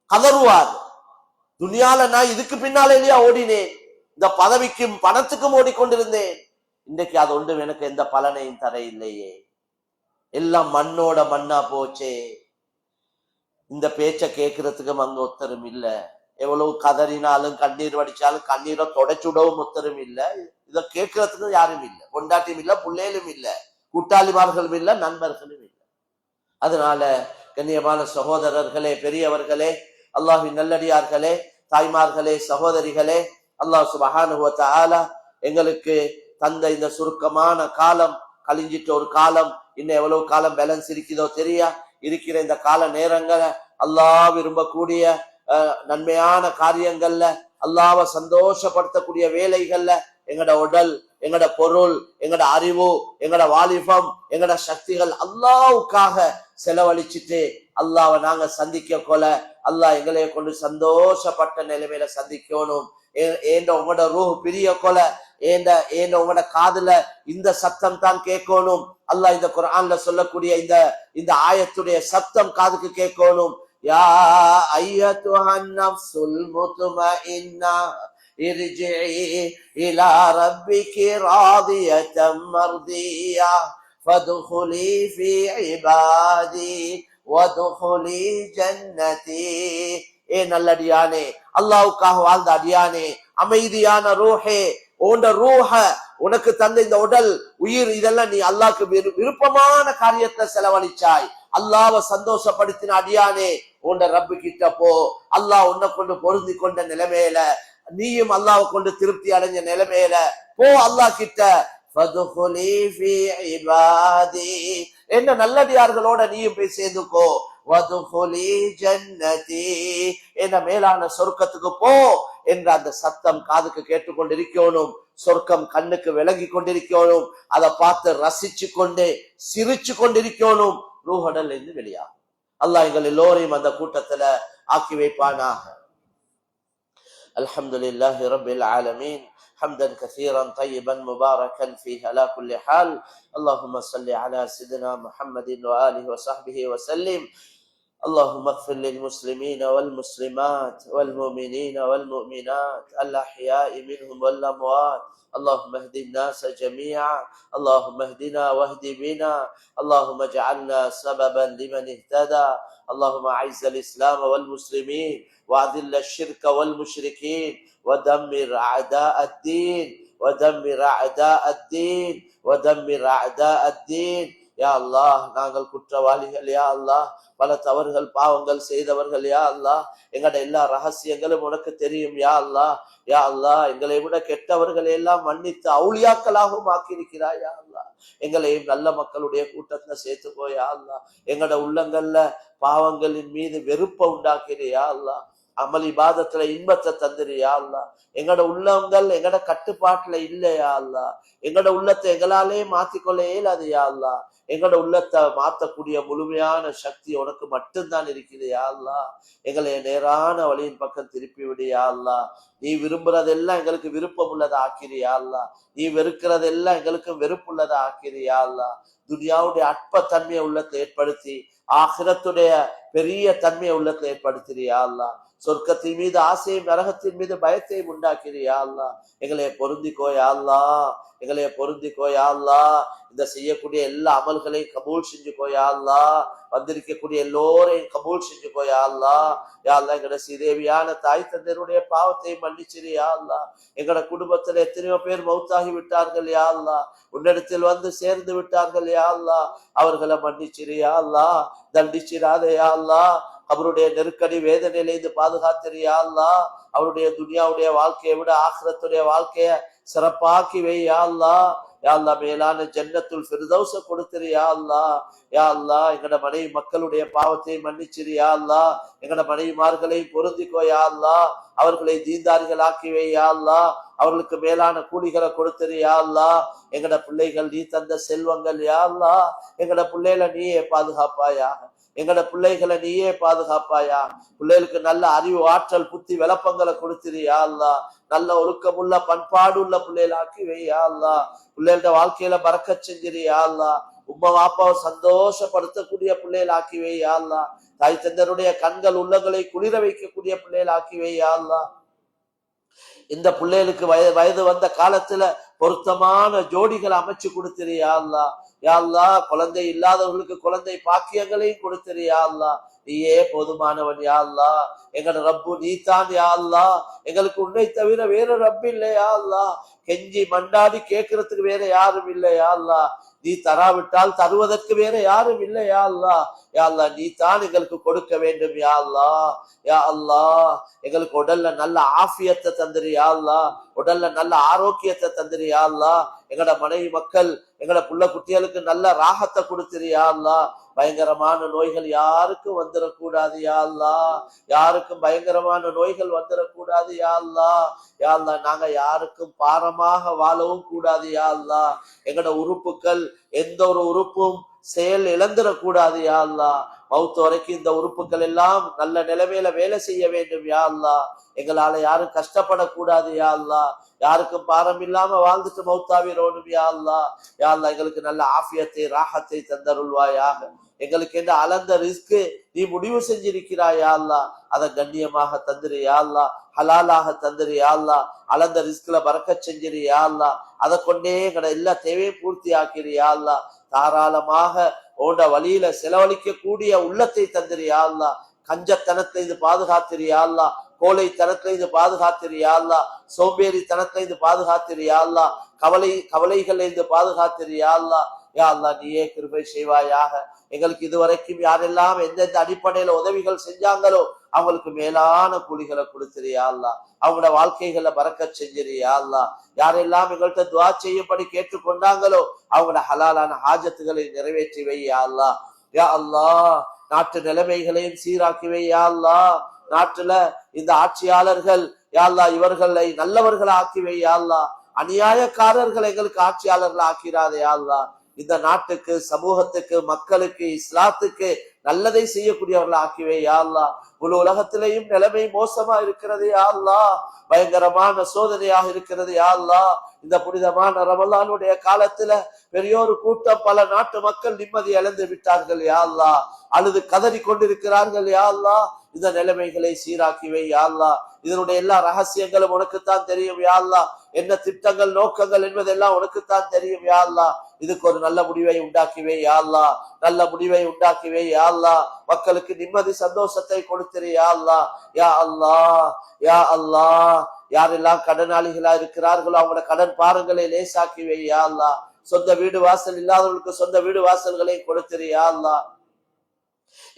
கதறுவார். துனியால நான் இதுக்கு பின்னால இல்லையா ஓடினேன், இந்த பதவிக்கும் பணத்துக்கும் ஓடிக்கொண்டிருந்தேன், இன்றைக்கு அது ஒன்றும் எனக்கு எந்த பலனையும் தர இல்லையே, எல்லாம் மண்ணோட மண்ணா போச்சே. இந்த பேச்ச கேட்கறதுக்கும் அங்க ஒத்தரும் இல்ல. எவ்வளவு கதறினாலும் கண்ணீர் வடிச்சாலும் கண்ணீரை தொடச்சுடவும் ஒத்தரும் இல்லை. இதை கேட்கறதுக்கு யாரும் இல்லை, கொண்டாட்டியும் இல்லை, பிள்ளைகளும் இல்லை, கூட்டாளிமார்களும் இல்லை, நண்பர்களும் இல்லை. அதனால கண்ணியமான சகோதரர்களே, பெரியவர்களே, அல்லாஹ்வின் நல்லடியார்களே, தாய்மார்களே, சகோதரிகளே, அல்லாஹ் சுப்ஹானஹு வ தஆலா எங்களுக்கு தந்த இந்த சுருக்கமான காலம், கழிஞ்சிட்ட ஒரு காலம், இன்னும் எவ்வளவு காலம் பேலன்ஸ் இருக்குதோ தெரியா. இருக்கிற இந்த கால நேரங்களை அல்லாஹ் விரும்பக்கூடிய நன்மையான காரியங்கள்ல, அல்லாஹ்வை சந்தோஷப்படுத்தக்கூடிய வேலைகள்ல எங்கட உடல், எங்கட பொருள், எங்கட அறிவு, எங்கட வாலிபம், எங்கட சக்திகள் அல்லாஹ்வுக்காக செலவழிச்சுட்டு அல்லாஹ்வை நாங்க சந்திக்க கொல அல்லாஹ் எங்களைய கொண்டு சந்தோஷப்பட்ட நிலைமையில சந்திக்கணும். உங்களோட ரூஹ் பிரிய கொல உங்களோட காதுல இந்த சத்தம் தான் கேட்கணும். அல்லாஹ் இந்த குர்ஆன்ல சொல்லக்கூடிய இந்த ஆயத்துடைய சத்தம் காதுக்கு கேட்கணும். யா அய்யத்துஹன் நஃப்ஸுல் முத்மஇன்னா இர்ஜிஇ இலா ரப்பிகி ராதியத்தம் மர்தியா ஃபதுகுலி ஃபீ இபாதி வதுகுலி ஜன்னதி. ஏ நல்லடியானே, அல்லாஹ்வுக்காக வாழ்ந்த அடியானே, அமைதியான ரூஹே, உன்ட ரூஹ உனக்கு தந்த இந்த உடல், உயிர், இதெல்லாம் நீ அல்லாஹ்க்கு விருப்பமான காரியத்தை செலவழிச்சாய். அல்லாஹ்வை சந்தோஷப்படுத்தின அடியானே, உன்ட ரப்பு கிட்ட போ. அல்லாஹ் உன்னை கொண்டு பொருந்தி கொண்ட நிலைமையில, நீயும் அல்லாஹ்வை கொண்டு திருப்தி அடைஞ்ச நிலைமையில போ அல்லாஹ் கிட்ட. என்ன நல்லடியார்களோட நீயும் போய் சேர்ந்துக்கோ. என்ன மேலான சொர்க்கத்துக்கு போ என்ற அந்த சத்தம் காதுக்கு கேட்டுக்கொண்டிருக்கணும். சொர்க்கம் கண்ணுக்கு விளங்கி கொண்டிருக்கணும். அதை பார்த்து ரசிச்சு கொண்டே சிரிச்சு கொண்டிருக்கணும். ரூஹடல் இருந்து வெளியாகும். அல்லாஹ் எங்கள் எல்லோரையும் அந்த கூட்டத்துல ஆக்கி வைப்பானாக. அல்ஹம்துலில்லாஹி ரப்பில் ஆலமீன். حمدا كثيرا طيبا مباركا فيه على كل حال. اللهم صل على سيدنا محمد وآله وصحبه وسلم. اللهم اغفر للمسلمين والمسلمات والمؤمنين والمؤمنات الأحياء منهم والأموات. اللهم اهد الناس جميعا. اللهم اهدنا واهد بنا. اللهم اجعلنا سببا لمن اهتدى. اللهم اعز الإسلام والمسلمين وأذل الشرك والمشركين ودمر أعداء الدين ودمر أعداء الدين ودمر أعداء الدين. யா அல்லாஹ், நாங்கள் குற்றவாளிகள் யா அல்லாஹ், பல தவறுகள் பாவங்கள் செய்தவர்கள் யா அல்லாஹ். எங்கட எல்லா ரகசியங்களும் உனக்கு தெரியும் யா அல்லாஹ். யா அல்லாஹ், எங்களை விட கெட்டவர்களை எல்லாம் மன்னித்து அவுளியாக்களாகவும் ஆக்கியிருக்கிறாய் யா அல்லாஹ். எங்களையும் நல்ல மக்களுடைய கூட்டத்துல சேர்த்துக்கோ யா அல்லாஹ். எங்கட உள்ளங்கள்ல பாவங்களின் மீது வெறுப்பை உண்டாக்கிறியா அல்லாஹ். அமல் இபாதத்துல இன்பத்தை தந்துறியா அல்லாஹ். எங்கட உள்ளங்கள் எங்கட கட்டுப்பாட்டுல இல்லையா அல்லாஹ். எங்கட உள்ளத்தை எங்களாலே மாத்திக்கொள்ள இயலாது யா அல்லாஹ். எங்கட உள்ளத்தை மாத்தக்கூடிய முழுமையான சக்தி உனக்கு மட்டும்தான் இருக்குது யா அல்லாஹ். எங்களை நேரான வழியின் பக்கம் திருப்பி விடியா அல்லாஹ். நீ விரும்புறதெல்லாம் எங்களுக்கு விருப்பம் உள்ளதை ஆக்கிறியா அல்லாஹ். நீ வெறுக்கிறதெல்லாம் எங்களுக்கு வெறுப்புள்ளதை ஆக்கிறியா அல்லாஹ். துனியாவுடைய அற்ப தன்மையை உள்ளத்தை ஏற்படுத்தி ஆகிரத்துடைய பெரிய தன்மையை உள்ளத்தை ஏற்படுத்திறியா அல்லாஹ். சொர்க்கத்தின் மீது ஆசையும் நரகத்தின் மீது பயத்தையும் உண்டாக்கிறியா அல்லாஹ். எங்களைய பொருந்திக்கோயா அல்லாஹ். எங்களைய பொருந்திக்கோயா அல்லாஹ். இந்த செய்யக்கூடிய எல்லா அமல்களையும் கபூல் செஞ்சுக்கோயா அல்லாஹ். வந்திருக்கக்கூடிய எல்லோரையும் கபூல் செஞ்சுக்கோயா அல்லாஹ். யா அல்லாஹ், எங்கட சீதேவியான தாய் தந்தையருடைய பாவத்தை மன்னிச்சிரியா அல்லாஹ். எங்கட குடும்பத்துல எத்தனையோ பேர் மௌத்தாகி விட்டார்கள் யா அல்லாஹ். உன்னிடத்தில் வந்து சேர்ந்து விட்டார்கள் யா அல்லாஹ். அவர்களை மன்னிச்சிரியா அல்லாஹ். தண்டிச்சிராதே யா அல்லாஹ். அவருடைய நெருக்கடி வேதனையிலிருந்து பாதுகாத்திரியா அல்லாஹ். அவருடைய துனியாவுடைய வாழ்க்கையை விட ஆখিরাத்துடைய வாழ்க்கைய சிறப்பாக்கி வை யா அல்லாஹ். யா அல்லாஹ், மேலான ஜன்னத்துல் ஃபிர்தௌஸ கொடுத்திரியா அல்லாஹ். யா அல்லாஹ், எங்கட மனைவி மக்களுடைய பாவத்தை மன்னிச்சிரியா அல்லாஹ். எங்கட மனைவிமார்களை பொருந்திக்கோ யா அல்லாஹ். அவர்களை தீன்தாரிகள் ஆக்கி வை யா அல்லாஹ். அவர்களுக்கு மேலான கூலிகளை கொடுத்திரியா அல்லாஹ். எங்கட பிள்ளைகள் நீ தந்த செல்வங்கள் யா அல்லாஹ். எங்கட பிள்ளைகளை நீயே பாதுகாப்பாயா. எங்கட பிள்ளைகளை நீயே பாதுகாப்பாயா. பிள்ளைகளுக்கு நல்ல அறிவு, ஆற்றல், புத்தி, விளப்பங்களை கொடுத்திரியா அல்லாஹ். நல்ல ஒழுக்கமுள்ள பண்பாடு உள்ள பிள்ளைகள் ஆக்கி வையா அல்லாஹ். பிள்ளைகளோட வாழ்க்கையில பறக்கச் செஞ்சிரியா அல்லாஹ். உம்மா வாப்பாவை சந்தோஷப்படுத்தக்கூடிய பிள்ளைகள் ஆக்கி வையா அல்லாஹ். தாய் தந்தருடைய கண்கள் உள்ளங்களை குளிர வைக்கக்கூடிய பிள்ளைகள் ஆக்கி வையா அல்லாஹ். இந்த பிள்ளைகளுக்கு வயது வந்த காலத்துல பொருத்தமான ஜோடிகளை அமைச்சு கொடுத்திரியா அல்லாஹ். யா அல்லாஹ், குழந்தை இல்லாதவர்களுக்கு குழந்தை பாக்கியங்களையும் கொடுத்திரியா அல்லாஹ். நீயே போதுமானவன் யா அல்லாஹ். எங்கட ரப்பு நீதான் யா அல்லாஹ். எங்களுக்கு உன்னை தவிர வேற ரப்பு இல்லை யா அல்லாஹ். கெஞ்சி மண்டாடி கேட்கறதுக்கு வேற யாரும் இல்லை யா அல்லாஹ். நீ தராவிட்டால் தருவதற்கு வேற யாரும் இல்லை யா அல்லாஹ். யா அல்லாஹ், நீ தான் எங்களுக்கு கொடுக்க வேண்டும் யா அல்லாஹ். யா அல்லாஹ், எங்களுக்கு உடல்ல நல்ல ஆஃபியத்தை தந்துரு யா அல்லாஹ். உடல்ல நல்ல ஆரோக்கியத்தை தந்துரு யா அல்லாஹ். எங்கட மனைவி மக்கள் எங்கட புள்ள குட்டிகளுக்கு நல்ல ராகத்தை கொடுத்துரு யா அல்லாஹ். பயங்கரமான நோய்கள் யாருக்கும் வந்துடக்கூடாது யா அல்லாஹ். யாருக்கும் பயங்கரமான நோய்கள் வந்துடக்கூடாது யா அல்லாஹ். யா அல்லாஹ், நாங்க யாருக்கும் பாரமாக வாழவும் கூடாது யா அல்லாஹ். எங்கட உறுப்புகள் எந்த ஒரு உறுப்பும் செயல் இழந்துடக்கூடாது யா அல்லாஹ். மௌத்து வரைக்கும் இந்த உறுப்புகள் எல்லாம் நல்ல நிலைமையில வேலை செய்ய வேண்டும் யா அல்லாஹ். எங்களால யாரும் கஷ்டப்படக்கூடாது யா அல்லாஹ். யாருக்கும் பாரம் இல்லாம வாழ்ந்துட்டு மௌத்தாவிரோடும் யா அல்லாஹ். யா அல்லாஹ், எங்களுக்கு நல்ல ஆஃபியத்தை ராகத்தை தந்தருள்வாயாக. எங்களுக்கு என்ன அளந்த ரிஸ்க் நீ முடிவு செஞ்சிருக்கிறாய் யா அல்லாஹ். அதை கண்ணியமாக தந்துரு யா அல்லாஹ். ஹலாலாக தந்துரு யா அல்லாஹ். அளந்த ரிஸ்க்ல பறக்கச் செஞ்சிரு யா அல்லாஹ். அதை கொண்டே எங்கட எல்லா தேவையும் பூர்த்தி ஆக்கிரு யா அல்லாஹ். தாராளமாக உன்னோட வழியில செலவழிக்க கூடிய உள்ளத்தை தந்துரு யா அல்லாஹ். கஞ்சத்தனத்தை இது பாதுகாத்திரு யா அல்லாஹ். கோழைத்தனத்துல இது பாதுகாத்திரு யா அல்லாஹ். சோம்பேறித்தனத்துல இது பாதுகாத்திரு யா அல்லாஹ். கவலைகள் இது பாதுகாத்திரு யா அல்லாஹ். யா அல்லாஹ், நீயே கிருபை செய்வாயாக. எங்களுக்கு இதுவரைக்கும் யாரெல்லாம் எந்தெந்த அடிப்படையில உதவிகள் செஞ்சாங்களோ அவங்களுக்கு மேலான கூலிகளை கொடுத்துரு யா அல்லாஹ். அவங்களோட வாழ்க்கைகளை பறக்கச் செஞ்சிரு யா அல்லாஹ். யாரெல்லாம் எங்கள்கிட்ட துஆ செய்யும்படி கேட்டுக்கொண்டாங்களோ அவங்களோட ஹலாலான ஹாஜத்துகளை நிறைவேற்றி வை யா அல்லாஹ். யா அல்லாஹ், நாட்டு நிலைமைகளையும் சீராக்கி வை யா அல்லாஹ். நாட்டுல இந்த ஆட்சியாளர்கள் யா அல்லாஹ் இவர்களை நல்லவர்களை ஆக்கி வை யா அல்லாஹ். அநியாயக்காரர்கள் எங்களுக்கு ஆட்சியாளர்கள் ஆக்கிறாதே யா அல்லாஹ். இந்த நாட்டுக்கு, சமூகத்துக்கு, மக்களுக்கு, இஸ்லாத்துக்கு நல்லதை செய்யக்கூடியவர்கள் ஆக்கிவே யா அல்லாஹ். முழு உலகத்திலேயும் நிலைமை மோசமா இருக்கிறது யா அல்லாஹ். பயங்கரமான சோதனையாக இருக்கிறது யா அல்லாஹ். இந்த புனிதமான ரமலானுடைய காலத்துல பெரியோரு கூட்டம் பல நாட்டு மக்கள் நிம்மதி இழந்து விட்டார்கள் யா அல்லாஹ். அழுது கதறி கொண்டிருக்கிறார்கள் யா அல்லாஹ். இந்த நிலைமைகளை சீராக்கிவே யா அல்லாஹ். இதனுடைய எல்லா ரகசியங்களும் உனக்குத்தான் தெரியும் யா அல்லாஹ். என்ன திட்டங்கள் நோக்கங்கள் என்பதெல்லாம் உனக்குத்தான் தெரியும் யா அல்லாஹ். இதுக்கு ஒரு நல்ல முடிவை உண்டாக்கிவே யா அல்லாஹ். நல்ல முடிவை உண்டாக்கிவே யா அல்லாஹ். மக்களுக்கு நிம்மதி சந்தோஷத்தை கொடுத்திரு யா அல்லாஹ். யா அல்லாஹ், யா அல்லாஹ், யாரெல்லாம் கடனாளிகளா இருக்கிறார்களோ அவங்களோட கடன் பாரங்களை லேசாக்கிவே யா அல்லாஹ். சொந்த வீடு வாசல் இல்லாதவர்களுக்கு சொந்த வீடு வாசல்களை கொடுத்திரு யா அல்லாஹ்.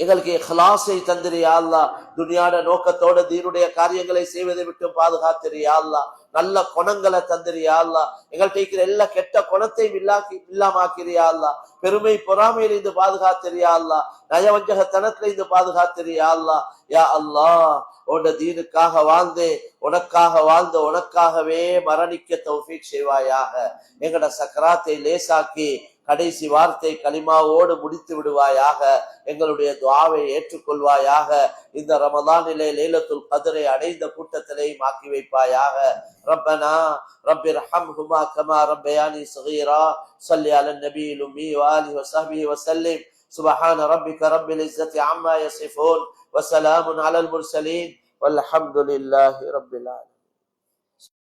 எங்களுக்கு இஹ்லாஸை தந்திரு யா அல்லாஹ். துனியாட நோக்கத்தோட தீனுடைய காரியங்களை செய்வதை விட்டு பாதுகாத்திரு யா அல்லாஹ். நல்ல குணங்களை தந்திரு யா அல்லாஹ். எங்கள்கிட்ட இருக்கிற எல்லா கெட்ட குணத்தையும் இல்லாமாக்கிரு யா அல்லாஹ். பெருமை பொறாமையில இருந்து பாதுகாத்திரு யா அல்லாஹ். நயவஞ்சகத்தனத்துல இருந்து பாதுகாத்திரு யா அல்லாஹ். யா அல்லாஹ், உன்னோட தீனுக்காக வாழ்ந்து உனக்காகவே மரணிக்க தௌஃபீக் செய்வாயாக. எங்கட சக்கராத்தை லேசாக்கி கடைசி வார்த்தை கலிமாவோடு முடித்து விடுவாயாக. எங்களுடைய துஆவை ஏற்றுக்கொள்வாயாக. இந்த ரமலானிலே லைலத்துல் கத்ரை அடைந்த கூட்டத்திலே மாக்கி வைப்பாயாக. ரப்பனா ரப்பிர்ஹம்ஹுமா கமா ரப்பயானி ஸகீரா. ஸல்லி அலன் நபியில் உம்மி வ ஆலிஹி வ ஸஹ்பிஹி வ ஸல்லிம். சுப்ஹான ரப்பிக ரப்பில் இஸ்ஸத்தி அம்மா யஸிஃபூன் வ ஸலாமுன் அலல் முர்ஸலீன் வல்ஹம்துலில்லாஹி ரப்பில் ஆலமீன்.